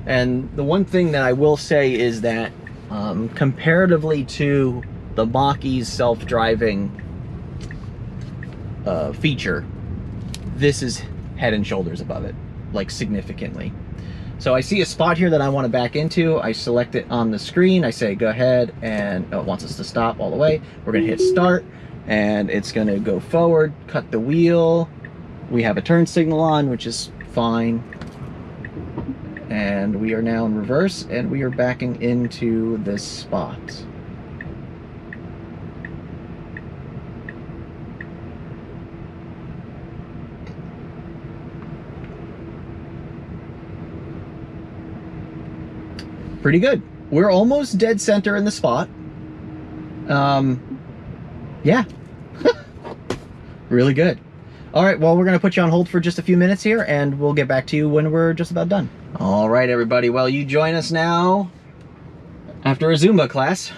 S1: And the one thing that I will say is that comparatively to the Moly's self-driving feature, this is head and shoulders above it, like significantly. So I see a spot here that I want to back into. I select it on the screen. I say go ahead, and it wants us to stop all the way. We're going to hit start, and it's going to go forward, cut the wheel. We have a turn signal on, which is fine. And we are now in reverse, and we are backing into this spot. Pretty good. We're almost dead center in the spot. Yeah. Really good. All right, well, we're gonna put you on hold for just a few minutes here, and we'll get back to you when we're just about done. All right, everybody. Well, you join us now after a Zumba class.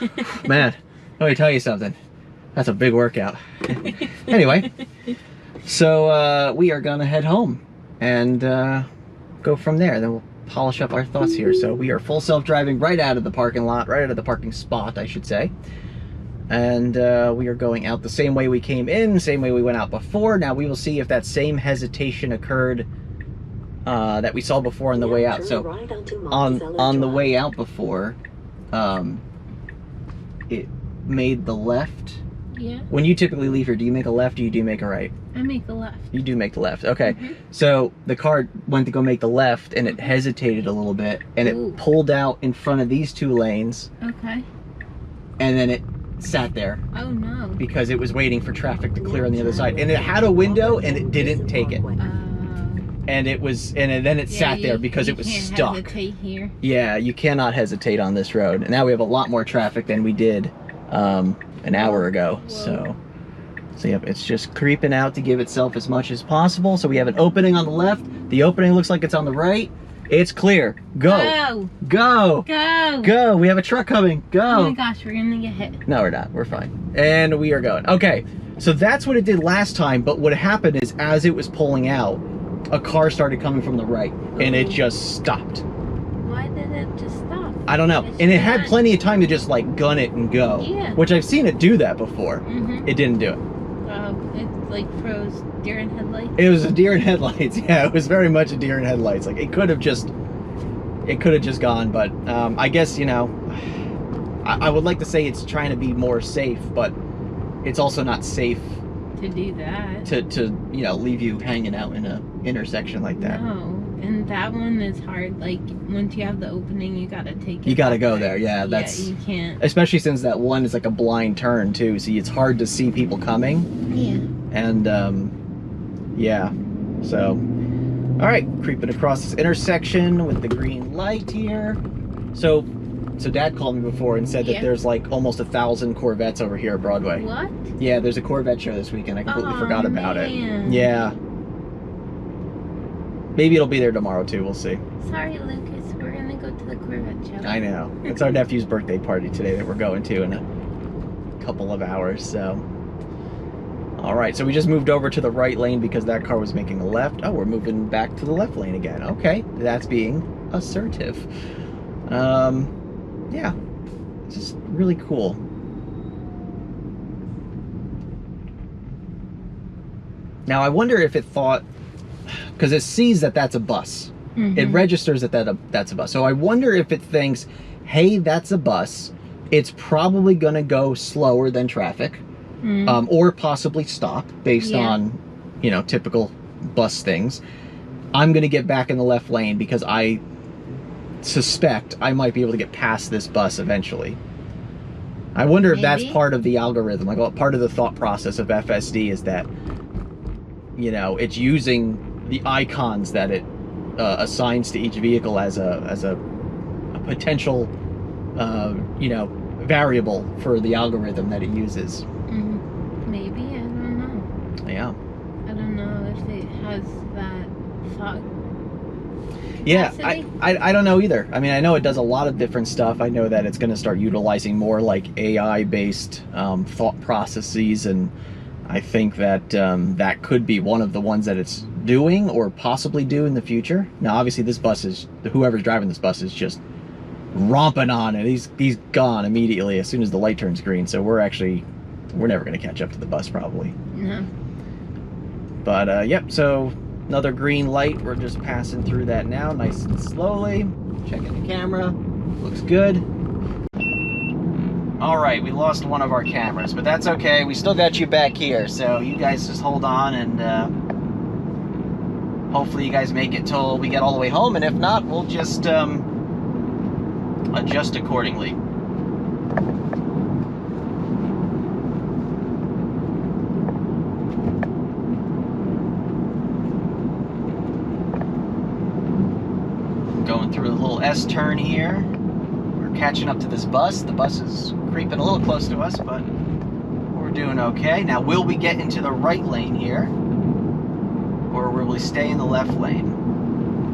S1: Man, let me tell you something. That's a big workout. Anyway, so we are gonna head home and go from there. Then we'll polish up our thoughts here. So we are full self-driving right out of the parking lot, right out of the parking spot, I should say. And we are going out the same way we came in, same way we went out before. Now we will see if that same hesitation occurred that we saw before on the way out. So on the way out before, it made the left.
S2: Yeah.
S1: When you typically leave here, do you make a left or do you make a right?
S2: I make a left.
S1: You do make the left. Okay. So the car went to go make the left, and it hesitated a little bit, and it pulled out in front of these two lanes.
S2: Okay.
S1: And then it sat there.
S2: Oh no.
S1: Because it was waiting for traffic to clear on the other side. And it had a window, and it didn't take it. And it was, and then it sat there because it was stuck.
S2: Hesitate here.
S1: Yeah, you cannot hesitate on this road. And now we have a lot more traffic than we did an hour ago. So yep, it's just creeping out to give itself as much as possible. So we have an opening on the left. The opening looks like it's on the right. It's clear. Go. Go.
S2: Go.
S1: Go. We have a truck coming. Go.
S2: Oh my gosh, we're gonna get hit.
S1: No, we're not. We're fine. And we are going. Okay. So that's what it did last time. But what happened is as it was pulling out, a car started coming from the right, and it just stopped.
S2: Why did it just stop?
S1: I don't know. And it had plenty of time to just like gun it and go.
S2: Yeah.
S1: Which I've seen it do that before.
S2: Mm-hmm.
S1: It didn't do it.
S2: It like froze deer in headlights.
S1: It was a deer in headlights. Yeah, it was very much a deer in headlights. Like it could have just gone, but I guess, you know, I would like to say it's trying to be more safe, but it's also not safe
S2: to do that.
S1: To you know, leave you hanging out in a intersection like that.
S2: No, and that one is hard. Like once you have the opening, you gotta take it.
S1: You gotta go there. Yeah, that's.
S2: You can't.
S1: Especially since that one is like a blind turn too. See, it's hard to see people coming.
S2: Yeah.
S1: And yeah, so all right, creeping across this intersection with the green light here. So Dad called me before and said that there's like almost 1,000 Corvettes over here at Broadway.
S2: What?
S1: Yeah, there's a Corvette show this weekend. I completely forgot about it. Yeah. Maybe it'll be there tomorrow too. We'll see.
S2: Sorry, Lucas. We're gonna go to the Corvette show.
S1: I know. It's our nephew's birthday party today that we're going to in a couple of hours. So, all right. So we just moved over to the right lane because that car was making a left. Oh, we're moving back to the left lane again. Okay, that's being assertive. Yeah, it's just really cool. Now I wonder if it thought, because it sees that that's a bus. Mm-hmm. It registers that that's a bus. So I wonder if it thinks, hey, that's a bus. It's probably going to go slower than traffic, or possibly stop based on, you know, typical bus things. I'm going to get back in the left lane because I suspect I might be able to get past this bus eventually. I wonder if that's part of the algorithm, like part of the thought process of FSD is that, you know, it's using the icons that it assigns to each vehicle as a potential, you know, variable for the algorithm that it uses.
S2: Maybe, I don't know.
S1: Yeah.
S2: I don't know if it has that thought.
S1: Yeah,
S2: capacity?
S1: I don't know either. I mean, I know it does a lot of different stuff. I know that it's going to start utilizing more like AI-based thought processes, and I think that that could be one of the ones that it's doing or possibly do in the future. Now, obviously, this bus is, whoever's driving this bus is just romping on it. He's gone immediately as soon as the light turns green. So we're never going to catch up to the bus probably.
S2: No.
S1: But yep, so another green light. We're just passing through that now, nice and slowly. Checking the camera. Looks good. All right, we lost one of our cameras, but that's okay. We still got you back here, so you guys just hold on, and hopefully you guys make it till we get all the way home, and if not, we'll just adjust accordingly. Going through a little S-turn here. We're catching up to this bus. The bus is creeping a little close to us, but we're doing okay. Now, will we get into the right lane here? Or will we stay in the left lane?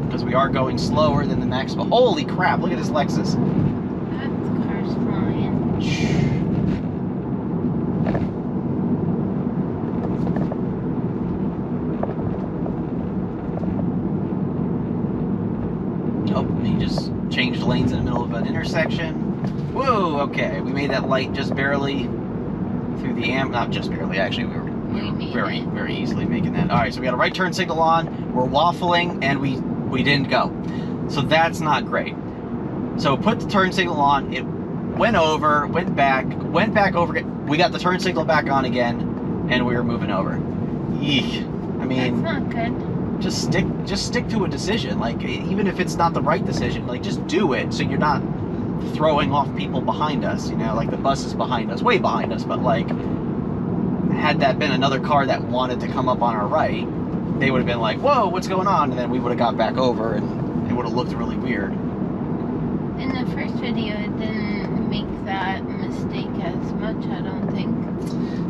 S1: Because we are going slower than the maximum. Holy crap, look at this Lexus.
S2: That car's flying.
S1: Oh, he just changed lanes in the middle of an intersection. Whoa, okay, we made that light just barely through the not just barely, actually, we were very easily making that. All right, so we got a right turn signal on, we're waffling, and we didn't go. So that's not great. So put the turn signal on, it went over, went back over, we got the turn signal back on again, and we were moving over. Eek. I mean,
S2: that's not good.
S1: just stick to a decision. Like, even if it's not the right decision, like, just do it so you're not throwing off people behind us, you know, like the bus is behind us, way behind us, but like, had that been another car that wanted to come up on our right, they would have been like, whoa, what's going on? And then we would have got back over, and it would have looked really weird.
S2: In the first video, it didn't make that mistake as much, I don't think.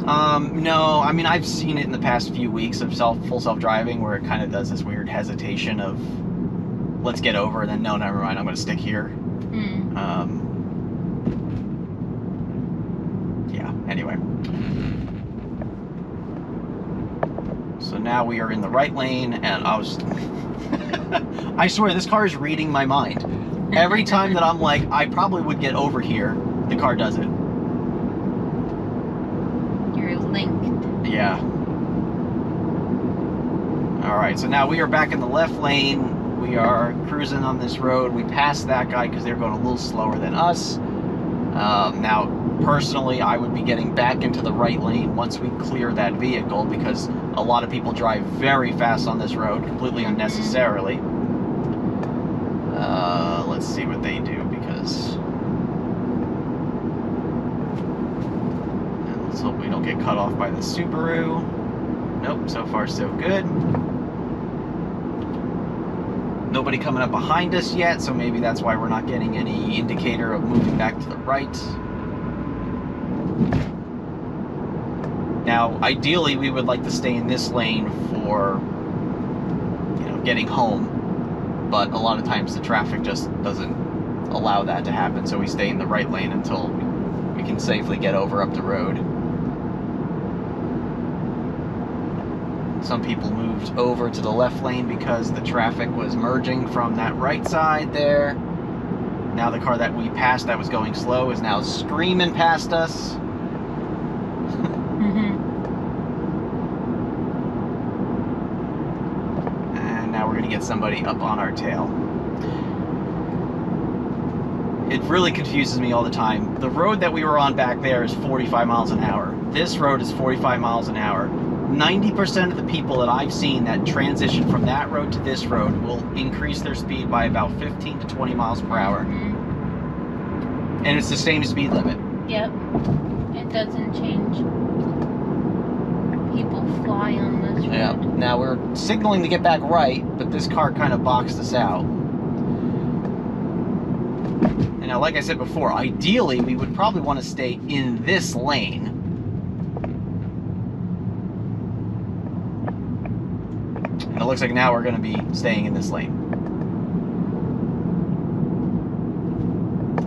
S1: No, I mean, I've seen it in the past few weeks of full self-driving where it kind of does this weird hesitation of, let's get over, and then, no, never mind, I'm going to stick here. Yeah, anyway. So now we are in the right lane, and I was... I swear, this car is reading my mind. Every time that I'm like, I probably would get over here, the car does it.
S2: You're linked.
S1: Yeah. Alright, so now we are back in the left lane. We are cruising on this road. We passed that guy because they're going a little slower than us. Now, personally, I would be getting back into the right lane once we clear that vehicle, because a lot of people drive very fast on this road, completely unnecessarily. Let's see what they do, because... And let's hope we don't get cut off by the Subaru. Nope, so far so good. Nobody coming up behind us yet, so maybe that's why we're not getting any indicator of moving back to the right. Now, ideally, we would like to stay in this lane for, you know, getting home, but a lot of times the traffic just doesn't allow that to happen, so we stay in the right lane until we can safely get over up the road. Some people moved over to the left lane because the traffic was merging from that right side there. Now the car that we passed that was going slow is now screaming past us. And now we're gonna get somebody up on our tail. It really confuses me all the time. The road that we were on back there is 45 miles an hour. This road is 45 miles an hour. 90% of the people that I've seen that transition from that road to this road will increase their speed by about 15 to 20 miles per hour. And it's the same speed limit.
S2: Yep. It doesn't change. People fly on this road.
S1: Yeah. Now we're signaling to get back right, but this car kind of boxed us out. And now, like I said before, ideally we would probably want to stay in this lane. And it looks like now we're going to be staying in this lane.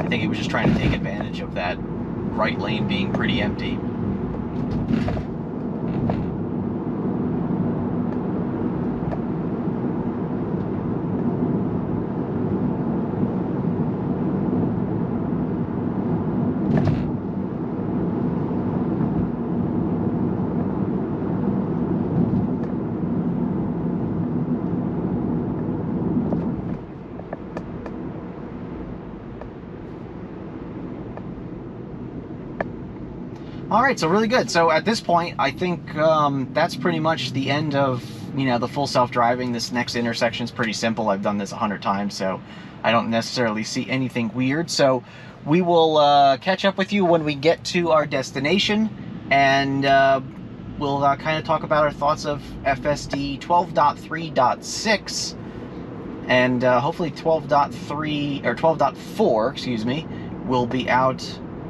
S1: think it was just trying to take advantage of that right lane being pretty empty. All right, so really good. So at this point, I think that's pretty much the end of, the full self-driving. This next intersection is pretty simple. I've done this 100 times, so I don't necessarily see anything weird. So we will catch up with you when we get to our destination, and we'll kind of talk about our thoughts of FSD 12.3.6, and hopefully 12.3 or 12.4, excuse me, will be out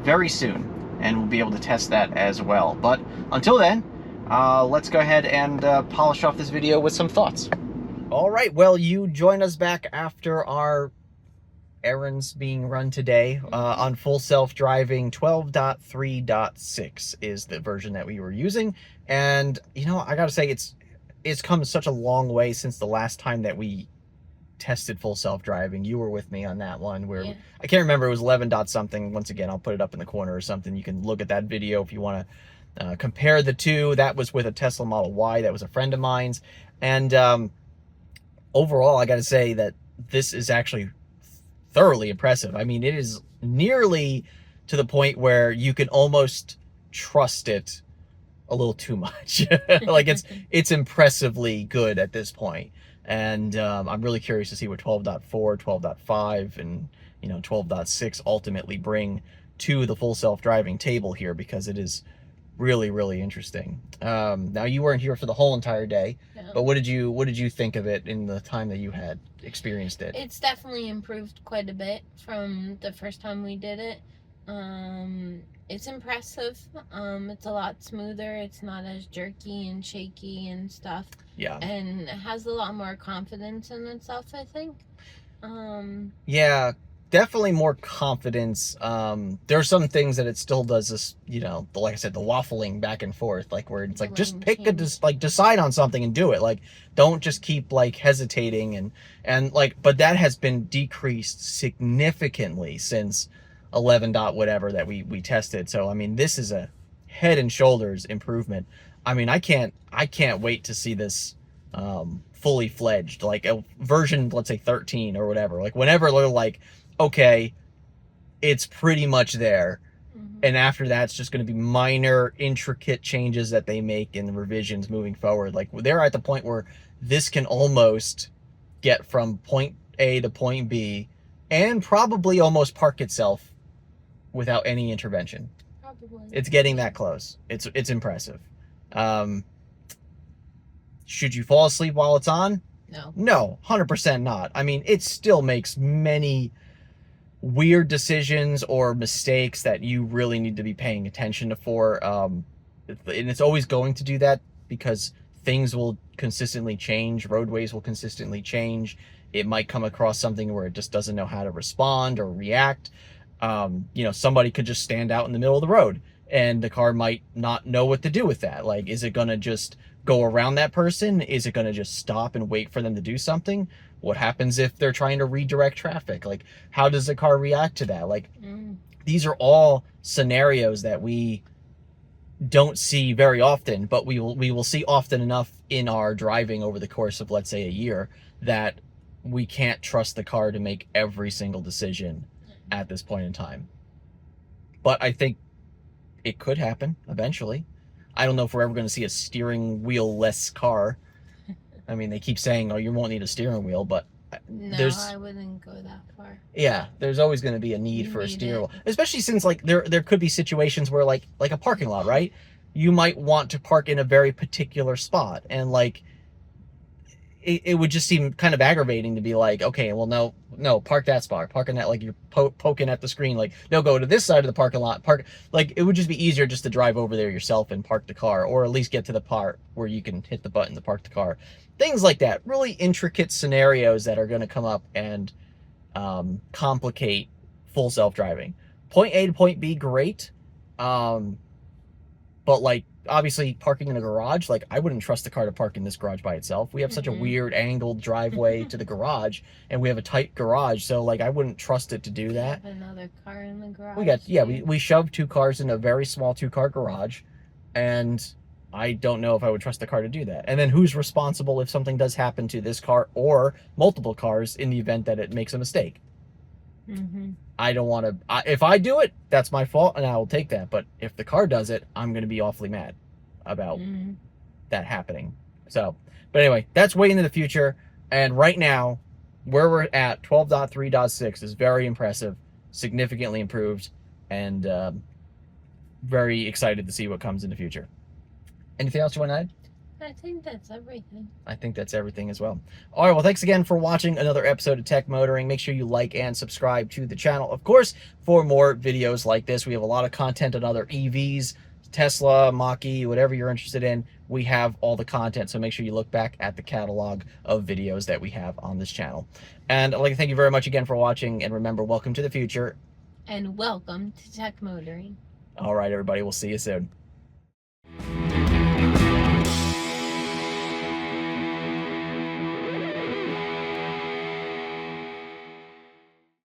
S1: very soon, and we'll be able to test that as well. But until then, let's go ahead and polish off this video with some thoughts. All right, well, you join us back after our errands being run today on full self-driving. 12.3.6 is the version that we were using, and I gotta say, it's come such a long way since the last time that we tested full self-driving. You were with me on that one where I can't remember, it was 11 dot something. Once again, I'll put it up in the corner or something. You can look at that video if you want to compare the two. That was with a Tesla Model Y. That was a friend of mine's, and overall I gotta say that this is actually thoroughly impressive. I mean, it is nearly to the point where you can almost trust it a little too much. Like it's impressively good at this point. And I'm really curious to see what 12.4, 12.5, and 12.6 ultimately bring to the full self-driving table here, because it is really, really interesting. Now, you weren't here for the whole entire day, but what did you think of it in the time that you had experienced it?
S2: It's definitely improved quite a bit from the first time we did it. It's impressive. It's a lot smoother. It's not as jerky and shaky and stuff.
S1: Yeah.
S2: And it has a lot more confidence in itself, I think.
S1: Yeah, definitely more confidence. There are some things that it still does this, like I said, the waffling back and forth, like where it's like, just pick decide on something and do it. Like, don't just keep like hesitating and like, but that has been decreased significantly since 11 dot whatever that we tested. So I mean, this is a head and shoulders improvement. I mean, I can't wait to see this fully fledged, like a version, let's say 13 or whatever, like whenever they're like, okay, it's pretty much there. And after that, it's just going to be minor intricate changes that they make in the revisions moving forward. Like, they're at the point where this can almost get from point A to point B and probably almost park itself without any intervention.
S2: Probably.
S1: It's getting that close. It's impressive. Should you fall asleep while it's on? No, 100% not. I mean, it still makes many weird decisions or mistakes that you really need to be paying attention to for. And it's always going to do that because things will consistently change. Roadways will consistently change. It might come across something where it just doesn't know how to respond or react. Somebody could just stand out in the middle of the road and the car might not know what to do with that. Like, is it going to just go around that person? Is it going to just stop and wait for them to do something? What happens if they're trying to redirect traffic? Like, how does the car react to that? Like, these are all scenarios that we don't see very often, but we will see often enough in our driving over the course of, let's say, a year, that we can't trust the car to make every single decision at this point in time. But I think it could happen eventually. I don't know if we're ever going to see a steering wheel-less car. I mean, they keep saying, oh, you won't need a steering wheel, but
S2: no, I wouldn't go that far.
S1: Yeah, there's always going to be a need for a steering wheel, especially since like there could be situations where like a parking lot, right? You might want to park in a very particular spot, and like it would just seem kind of aggravating to be like, okay, well, no, park that spot, park in that, like you're poking at the screen, like, no, go to this side of the parking lot, park. Like, it would just be easier just to drive over there yourself and park the car, or at least get to the part where you can hit the button to park the car. Things like that, really intricate scenarios that are going to come up and complicate full self-driving. Point A to point B, great. But like, obviously parking in a garage, like I wouldn't trust the car to park in this garage by itself. We have such a weird angled driveway to the garage, and we have a tight garage, so like I wouldn't trust it to do that.
S2: Have another car in the garage.
S1: We shoved 2 cars in a very small 2-car garage, and I don't know if I would trust the car to do that. And then who's responsible if something does happen to this car or multiple cars in the event that it makes a mistake? I don't want to. If I do it, that's my fault, and I will take that. But if the car does it, I'm going to be awfully mad about that happening. So, but anyway, that's way into the future. And right now, where we're at, 12.3.6 is very impressive, significantly improved, and very excited to see what comes in the future. Anything else you want to add?
S2: I think that's everything.
S1: I think that's everything as well. All right, well, thanks again for watching another episode of Tech Motoring. Make sure you like and subscribe to the channel, of course, for more videos like this. We have a lot of content on other EVs, Tesla, Moly, whatever you're interested in. We have all the content, so make sure you look back at the catalog of videos that we have on this channel. And I'd like to thank you very much again for watching, and remember, welcome to the future.
S2: And welcome to Tech Motoring.
S1: All right, everybody, we'll see you soon.